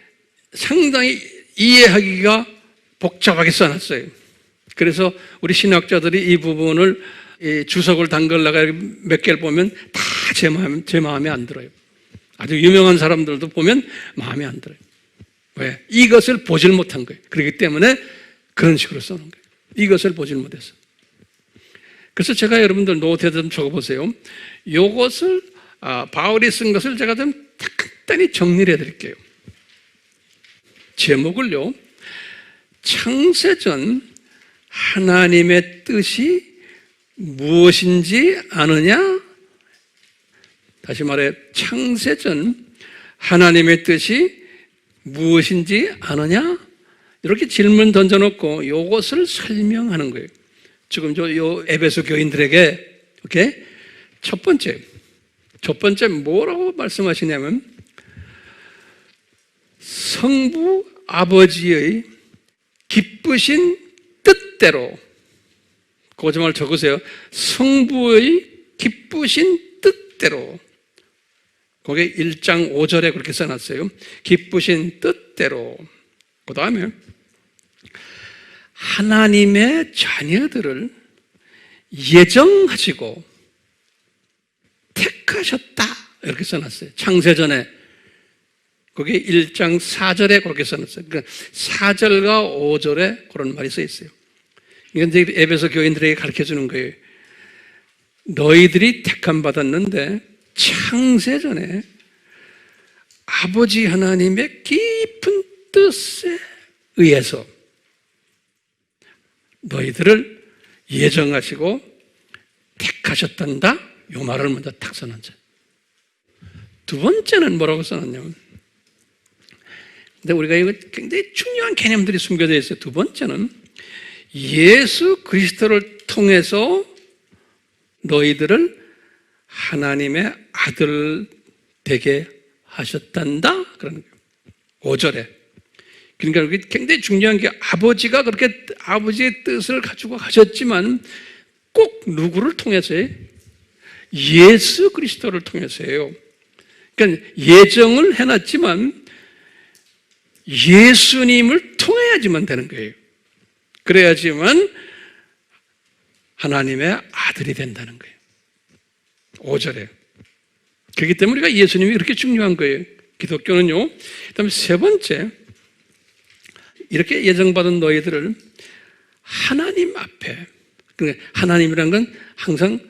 상당히 이해하기가 복잡하게 써놨어요. 그래서 우리 신학자들이 이 부분을 주석을 담글라가 몇 개를 보면 다 제 마음에 안 들어요. 아주 유명한 사람들도 보면 마음에 안 들어요. 왜? 이것을 보질 못한 거예요. 그렇기 때문에 그런 식으로 써놓은 거예요. 이것을 보질 못해서. 그래서 제가 여러분들 노트에 좀 적어보세요. 이것을 바울이 쓴 것을 제가 좀 간단히 정리를 해드릴게요. 제목을요, 창세전 하나님의 뜻이 무엇인지 아느냐? 다시 말해, 창세전 하나님의 뜻이 무엇인지 아느냐? 이렇게 질문 던져놓고 이것을 설명하는 거예요. 지금 요 에베소 교인들에게, 오케이? 첫 번째 뭐라고 말씀하시냐면, 성부 아버지의 기쁘신 뜻대로, 그거 적으세요. 성부의 기쁘신 뜻대로. 거기에 1장 5절에 그렇게 써놨어요. 기쁘신 뜻대로. 그 다음에 하나님의 자녀들을 예정하시고 택하셨다, 이렇게 써놨어요. 창세전에. 거기 1장 4절에 그렇게 써놨어요. 그러니까 4절과 5절에 그런 말이 써 있어요. 이건 이제 에베소 교인들에게 가르쳐 주는 거예요. 너희들이 택함 받았는데 창세전에 아버지 하나님의 깊은 뜻에 의해서 너희들을 예정하시고 택하셨단다. 이 말을 먼저 탁 써놨죠. 두 번째는 뭐라고 써놨냐면, 근데 우리가 이거 굉장히 중요한 개념들이 숨겨져 있어요. 두 번째는 예수 그리스도를 통해서 너희들을 하나님의 아들 되게 하셨단다, 그러는 거예요. 5절에. 그러니까 여기 굉장히 중요한 게, 아버지가 그렇게 아버지의 뜻을 가지고 하셨지만 꼭 누구를 통해서요? 예수 그리스도를 통해서예요. 그러니까 예정을 해놨지만 예수님을 통해야지만 되는 거예요. 그래야지만 하나님의 아들이 된다는 거예요. 5절에. 그렇기 때문에 우리가 예수님이 그렇게 중요한 거예요. 기독교는요. 그 다음에 세 번째, 이렇게 예정받은 너희들을 하나님 앞에, 그러니까 하나님이란 건 항상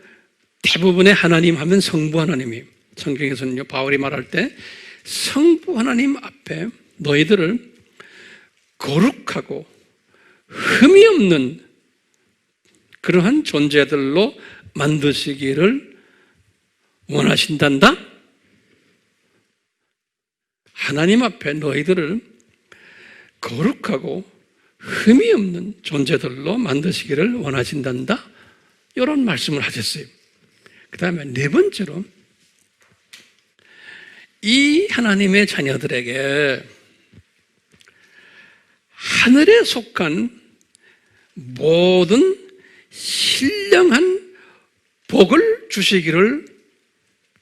대부분의 하나님 하면 성부 하나님이에요. 성경에서는요, 바울이 말할 때 성부 하나님 앞에 너희들을 거룩하고 흠이 없는 그러한 존재들로 만드시기를 원하신단다. 하나님 앞에 너희들을 거룩하고 흠이 없는 존재들로 만드시기를 원하신단다. 이런 말씀을 하셨어요. 그 다음에 네 번째로, 이 하나님의 자녀들에게 하늘에 속한 모든 신령한 복을 주시기를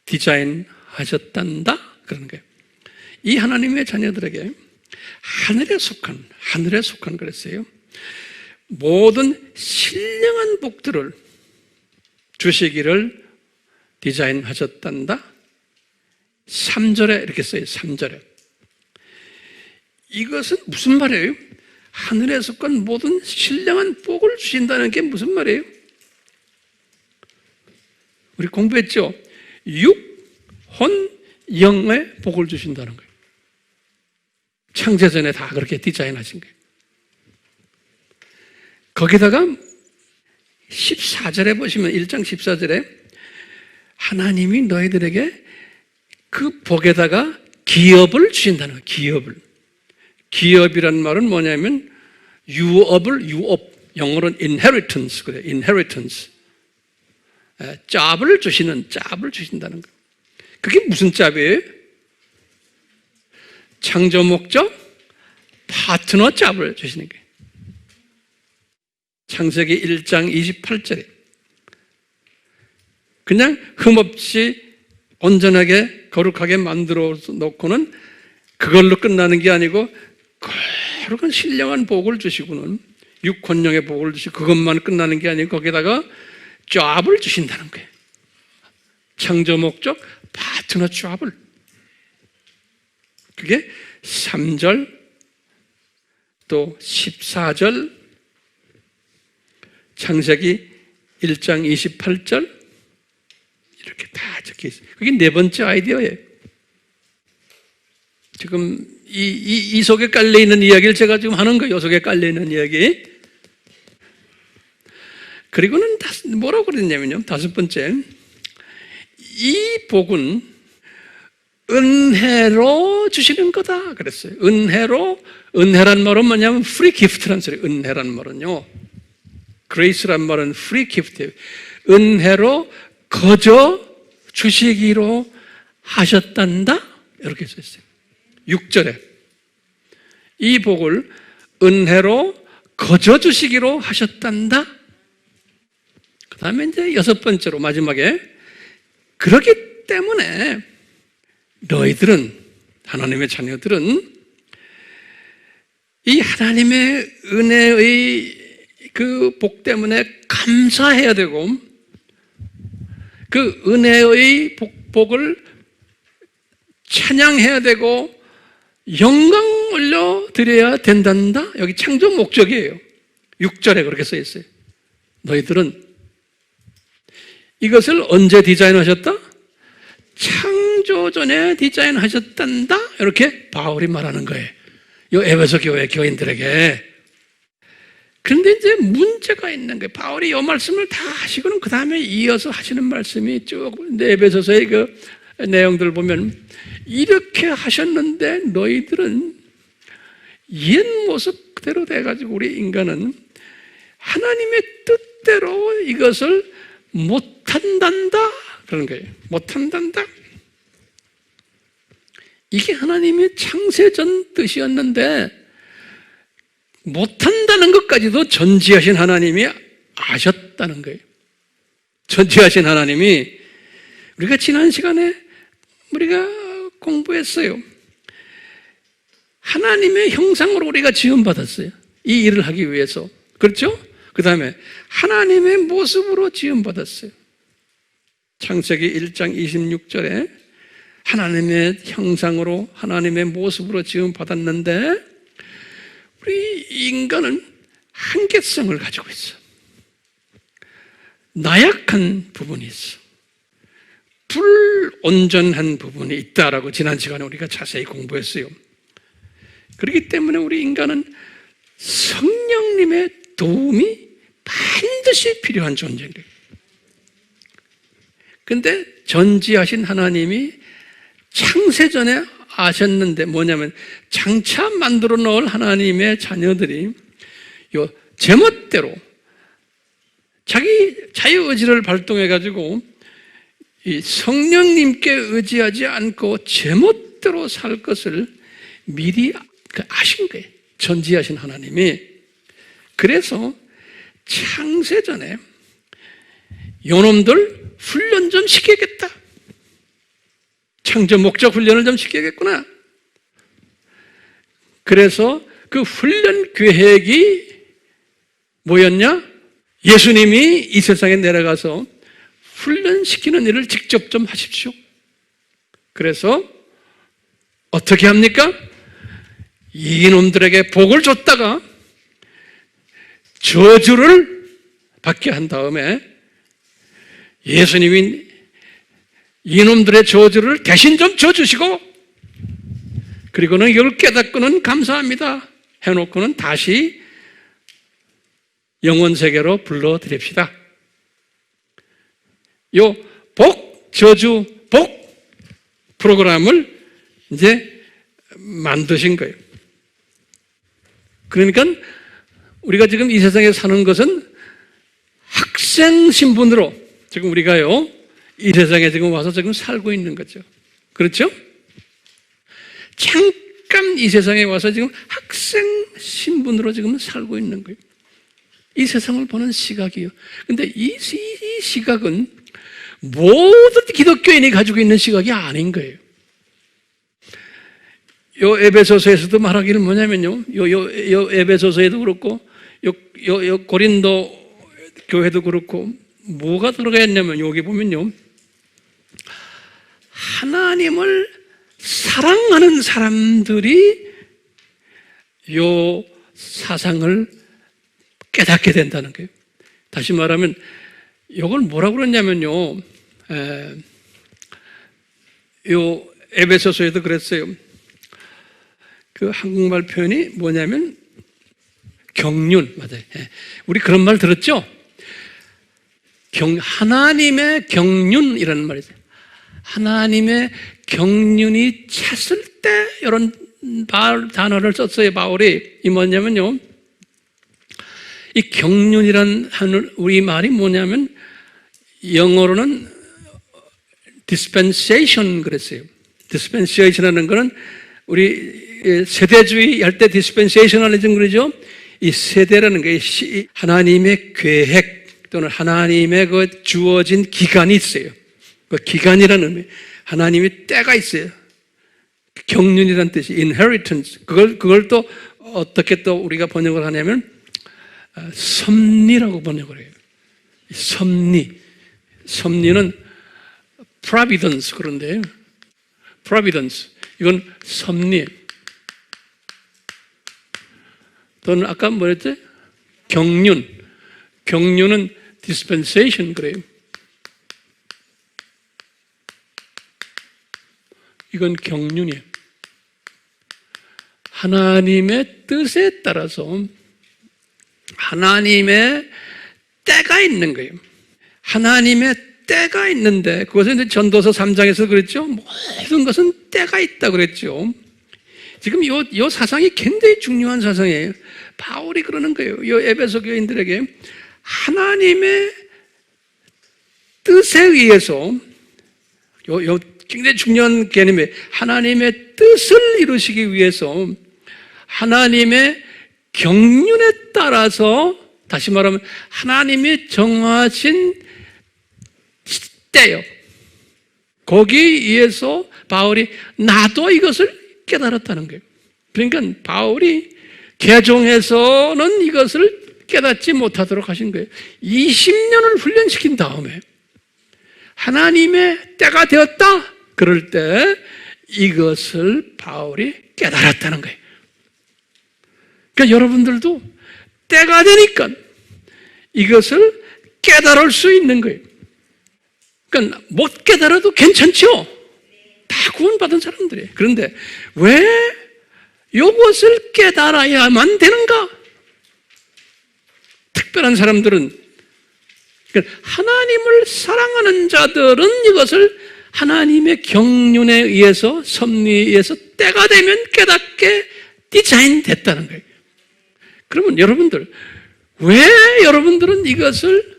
디자인하셨단다, 그러는 거예요. 이 하나님의 자녀들에게 하늘에 속한 그랬어요. 모든 신령한 복들을 주시기를 디자인하셨단다. 3절에 이렇게 써요. 3절에. 이것은 무슨 말이에요? 하늘에 속한 모든 신령한 복을 주신다는 게 무슨 말이에요? 우리 공부했죠? 육, 혼, 영의 복을 주신다는 거예요. 창세전에 다 그렇게 디자인하신 거예요. 거기다가 14절에 보시면, 1장 14절에 하나님이 너희들에게 그 복에다가 기업을 주신다는 거예요. 기업을. 기업이란 말은 뭐냐면 유업, 영어로는 inheritance 그래요. inheritance. 짭을 주신다는 거예요. 그게 무슨 짭이에요? 창조 목적 파트너 짭을 주시는 거예요. 창세기 1장 28절에 그냥 흠없이 온전하게 거룩하게 만들어 놓고는 그걸로 끝나는 게 아니고 거룩한 신령한 복을 주시고는 육혼령의 복을 주시고 그것만 끝나는 게 아니고 거기다가 짭을 주신다는 거예요. 창조 목적 파트너 짭을. 그게 3절 또 14절 창세기 1장 28절 이렇게 다 적혀 있어요. 그게 네 번째 아이디어예요. 지금 이 속에 깔려있는 이야기를 제가 지금 하는 거예요. 이 속에 깔려있는 이야기. 그리고는 뭐라고 그랬냐면요. 다섯 번째, 이 복은 은혜로 주시는 거다 그랬어요. 은혜란 말은 뭐냐면 free gift란 소리. 은혜란 말은요, grace란 말은 free gift, 은혜로 거저 주시기로 하셨단다 이렇게 써있어요. 6절에 이 복을 은혜로 거저 주시기로 하셨단다. 그 다음에 이제 여섯 번째로 마지막에, 그렇기 때문에 너희들은, 하나님의 자녀들은 이 하나님의 은혜의 그 복 때문에 감사해야 되고, 그 은혜의 복을 찬양해야 되고 영광 올려드려야 된단다. 여기 창조 목적이에요. 6절에 그렇게 써 있어요. 너희들은 이것을 언제 디자인하셨다? 창조 전에 디자인하셨단다. 이렇게 바울이 말하는 거예요. 이 에베소 교회 교인들에게. 그런데 이제 문제가 있는 거예요. 바울이 이 말씀을 다 하시고는 그 다음에 이어서 하시는 말씀이 쭉 에베소서의 그 내용들 보면, 이렇게 하셨는데 너희들은 옛 모습 그대로 돼가지고 우리 인간은 하나님의 뜻대로 이것을 못한단다 그런 거예요. 못한단다. 이게 하나님의 창세전 뜻이었는데 못한다는 것까지도 전지하신 하나님이 아셨다는 거예요. 전지하신 하나님이, 우리가 지난 시간에 우리가 공부했어요. 하나님의 형상으로 우리가 지음받았어요. 이 일을 하기 위해서. 그렇죠? 그 다음에 하나님의 모습으로 지음받았어요. 창세기 1장 26절에 하나님의 형상으로 하나님의 모습으로 지음받았는데, 우리 인간은 한계성을 가지고 있어. 나약한 부분이 있어. 불온전한 부분이 있다라고 지난 시간에 우리가 자세히 공부했어요. 그렇기 때문에 우리 인간은 성령님의 도움이 반드시 필요한 존재인 거예요. 그런데 전지하신 하나님이 창세전에 아셨는데, 뭐냐면 장차 만들어 놓을 하나님의 자녀들이 요 제멋대로 자기 자유의지를 발동해 가지고 이 성령님께 의지하지 않고 제멋대로 살 것을 미리 아신 거예요. 전지하신 하나님이. 그래서 창세전에 요놈들 훈련 좀 시켜야겠다. 창조 목적 훈련을 좀 시켜야겠구나. 그래서 그 훈련 계획이 뭐였냐? 예수님이 이 세상에 내려가서 훈련시키는 일을 직접 좀 하십시오. 그래서 어떻게 합니까? 이놈들에게 복을 줬다가 저주를 받게 한 다음에 예수님이 이놈들의 저주를 대신 좀 져주시고, 그리고는 이걸 깨닫고는 감사합니다 해놓고는 다시 영원 세계로 불러드립시다. 요 복, 저주, 복 프로그램을 이제 만드신 거예요. 그러니까 우리가 지금 이 세상에 사는 것은 학생 신분으로 지금 우리가요, 이 세상에 지금 와서 지금 살고 있는 거죠. 그렇죠? 잠깐 이 세상에 와서 지금 학생 신분으로 지금 살고 있는 거예요. 이 세상을 보는 시각이요. 근데 이 시각은 모든 기독교인이 가지고 있는 시각이 아닌 거예요. 요 에베소서에서도 말하기를 뭐냐면요, 요 에베소서에도 그렇고 요 고린도 교회도 그렇고 뭐가 들어가 있냐면, 여기 보면요, 하나님을 사랑하는 사람들이 요 사상을 깨닫게 된다는 거예요. 다시 말하면 이걸 뭐라고 그러냐면요, 요 에베소서에도 그랬어요. 그 한국말 표현이 뭐냐면 경륜, 맞아요. 우리 그런 말 들었죠? 하나님의 경륜이라는 말이 있어요. 하나님의 경륜이 찼을 때 이런 단어를 썼어요, 바울이. 이 뭐냐면요, 이 경륜이란 우리 말이 뭐냐면 영어로는 dispensation 그랬어요. dispensation이라는 거는 우리 세대주의 할 때 dispensationalism 그러죠. 이 세대라는 게 하나님의 계획 또는 하나님의 그 주어진 기간이 있어요. 그 기간이라는 의미, 하나님의 때가 있어요. 경륜이라는 뜻이 inheritance. 그걸 또 어떻게 또 우리가 번역을 하냐면 섭리라고 번역을 해요. 섭리는 providence 그런데요. providence 이건 섭리. 또는 아까 뭐랬지? 경륜은 dispensation 그래요. 이건 경륜이에요. 하나님의 뜻에 따라서 하나님의 때가 있는 거예요. 하나님의 때가 있는데 그것은 이제 전도서 3장에서 그랬죠. 모든 것은 때가 있다 그랬죠. 지금 이 사상이 굉장히 중요한 사상이에요. 바울이 그러는 거예요. 이 에베소 교인들에게 하나님의 뜻에 의해서 요 굉장히 중요한 개념이에요. 하나님의 뜻을 이루시기 위해서 하나님의 경륜에 따라서 다시 말하면 하나님이 정하신 때요. 거기에 의해서 바울이 나도 이것을 깨달았다는 거예요. 그러니까 바울이 개종에서는 이것을 깨닫지 못하도록 하신 거예요. 20년을 훈련시킨 다음에 하나님의 때가 되었다. 그럴 때 이것을 바울이 깨달았다는 거예요. 그러니까 여러분들도 때가 되니까 이것을 깨달을 수 있는 거예요. 그러니까 못 깨달아도 괜찮죠? 다 구원받은 사람들이에요. 그런데 왜 이것을 깨달아야만 되는가? 특별한 사람들은, 그러니까 하나님을 사랑하는 자들은 이것을 하나님의 경륜에 의해서, 섭리에 의해서 때가 되면 깨닫게 디자인됐다는 거예요. 그러면 여러분들, 왜 여러분들은 이것을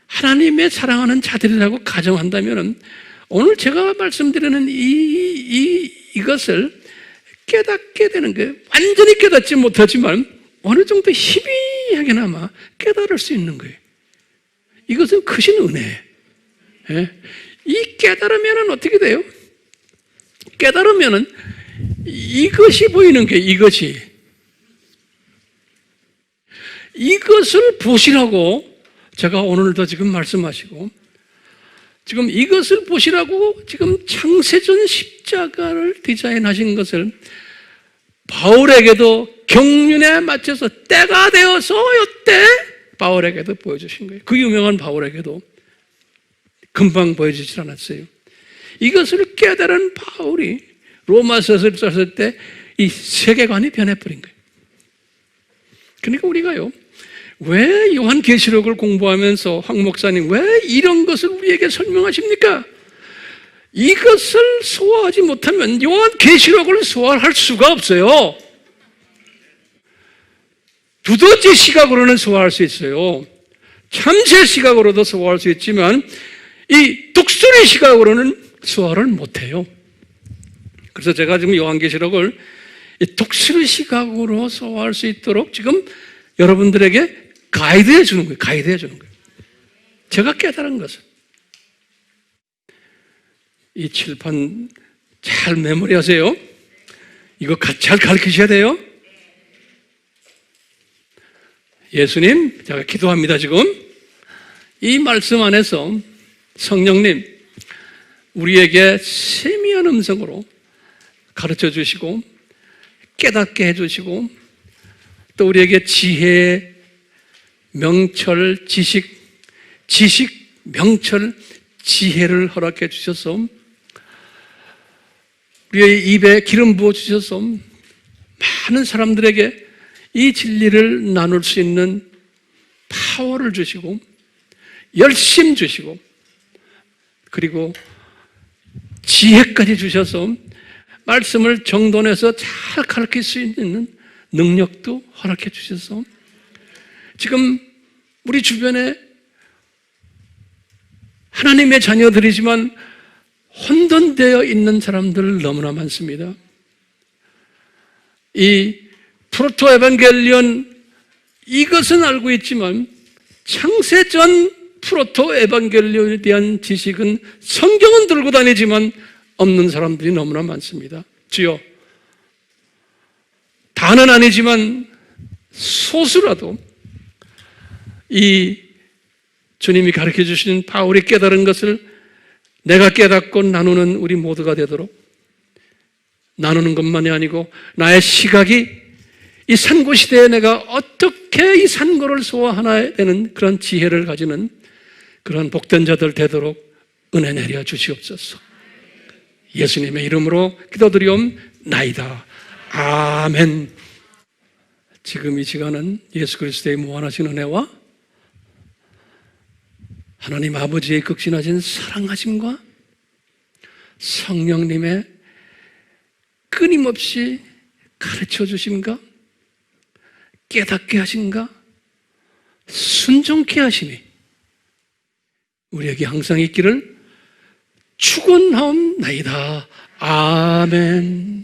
하나님의 사랑하는 자들이라고 가정한다면 오늘 제가 말씀드리는 이것을 깨닫게 되는 거예요. 완전히 깨닫지 못하지만 어느 정도 희미하게나마 깨달을 수 있는 거예요. 이것은 크신 은혜예요. 이 깨달으면 어떻게 돼요? 깨달으면 이것이 보이는 게 이것을 보시라고 제가 오늘도 지금 말씀하시고 지금 이것을 보시라고 지금 창세전 십자가를 디자인하신 것을 바울에게도 경륜에 맞춰서 때가 되어서 이때 바울에게도 보여주신 거예요. 그 유명한 바울에게도 금방 보여주지 않았어요. 이것을 깨달은 바울이 로마서를 썼을 때 이 세계관이 변해버린 거예요. 그러니까 우리가요, 왜 요한계시록을 공부하면서 황 목사님 왜 이런 것을 우리에게 설명하십니까? 이것을 소화하지 못하면 요한계시록을 소화할 수가 없어요. 두더지 시각으로는 소화할 수 있어요. 참새 시각으로도 소화할 수 있지만 이 독수리 시각으로는 소화를 못해요. 그래서 제가 지금 요한계시록을 이 독수리 시각으로 소화할 수 있도록 지금 여러분들에게 가이드해 주는 거예요. 가이드해 주는 거예요. 제가 깨달은 것은 이 칠판 잘 메모리하세요. 이거 잘 가르치셔야 돼요. 예수님, 제가 기도합니다. 지금 이 말씀 안에서 성령님 우리에게 세미한 음성으로 가르쳐 주시고 깨닫게 해주시고 또 우리에게 지혜, 명철, 지식, 명철, 지혜를 허락해 주셔서 우리의 입에 기름 부어 주셔서 많은 사람들에게 이 진리를 나눌 수 있는 파워를 주시고 열심 주시고 그리고 지혜까지 주셔서 말씀을 정돈해서 잘 가르칠 수 있는 능력도 허락해 주셔서 지금 우리 주변에 하나님의 자녀들이지만 혼돈되어 있는 사람들 너무나 많습니다. 이 프로토 에반겔리온 이것은 알고 있지만 창세전 프로토 에반겔리온에 대한 지식은 성경은 들고 다니지만 없는 사람들이 너무나 많습니다. 주여, 다는 아니지만 소수라도 이 주님이 가르쳐 주신 바울이 깨달은 것을 내가 깨닫고 나누는 우리 모두가 되도록, 나누는 것만이 아니고 나의 시각이 이 산고 시대에 내가 어떻게 이 산고를 소화하나 되는 그런 지혜를 가지는 그런 복된 자들 되도록 은혜 내려 주시옵소서. 예수님의 이름으로 기도드리옵나이다. 아멘. 지금 이 시간은 예수 그리스도의 무한하신 은혜와 하나님 아버지의 극진하신 사랑하심과 성령님의 끊임없이 가르쳐 주심과 깨닫게 하심과 순종케 하심이 우리에게 항상 있기를 축원하옵나이다. 아멘.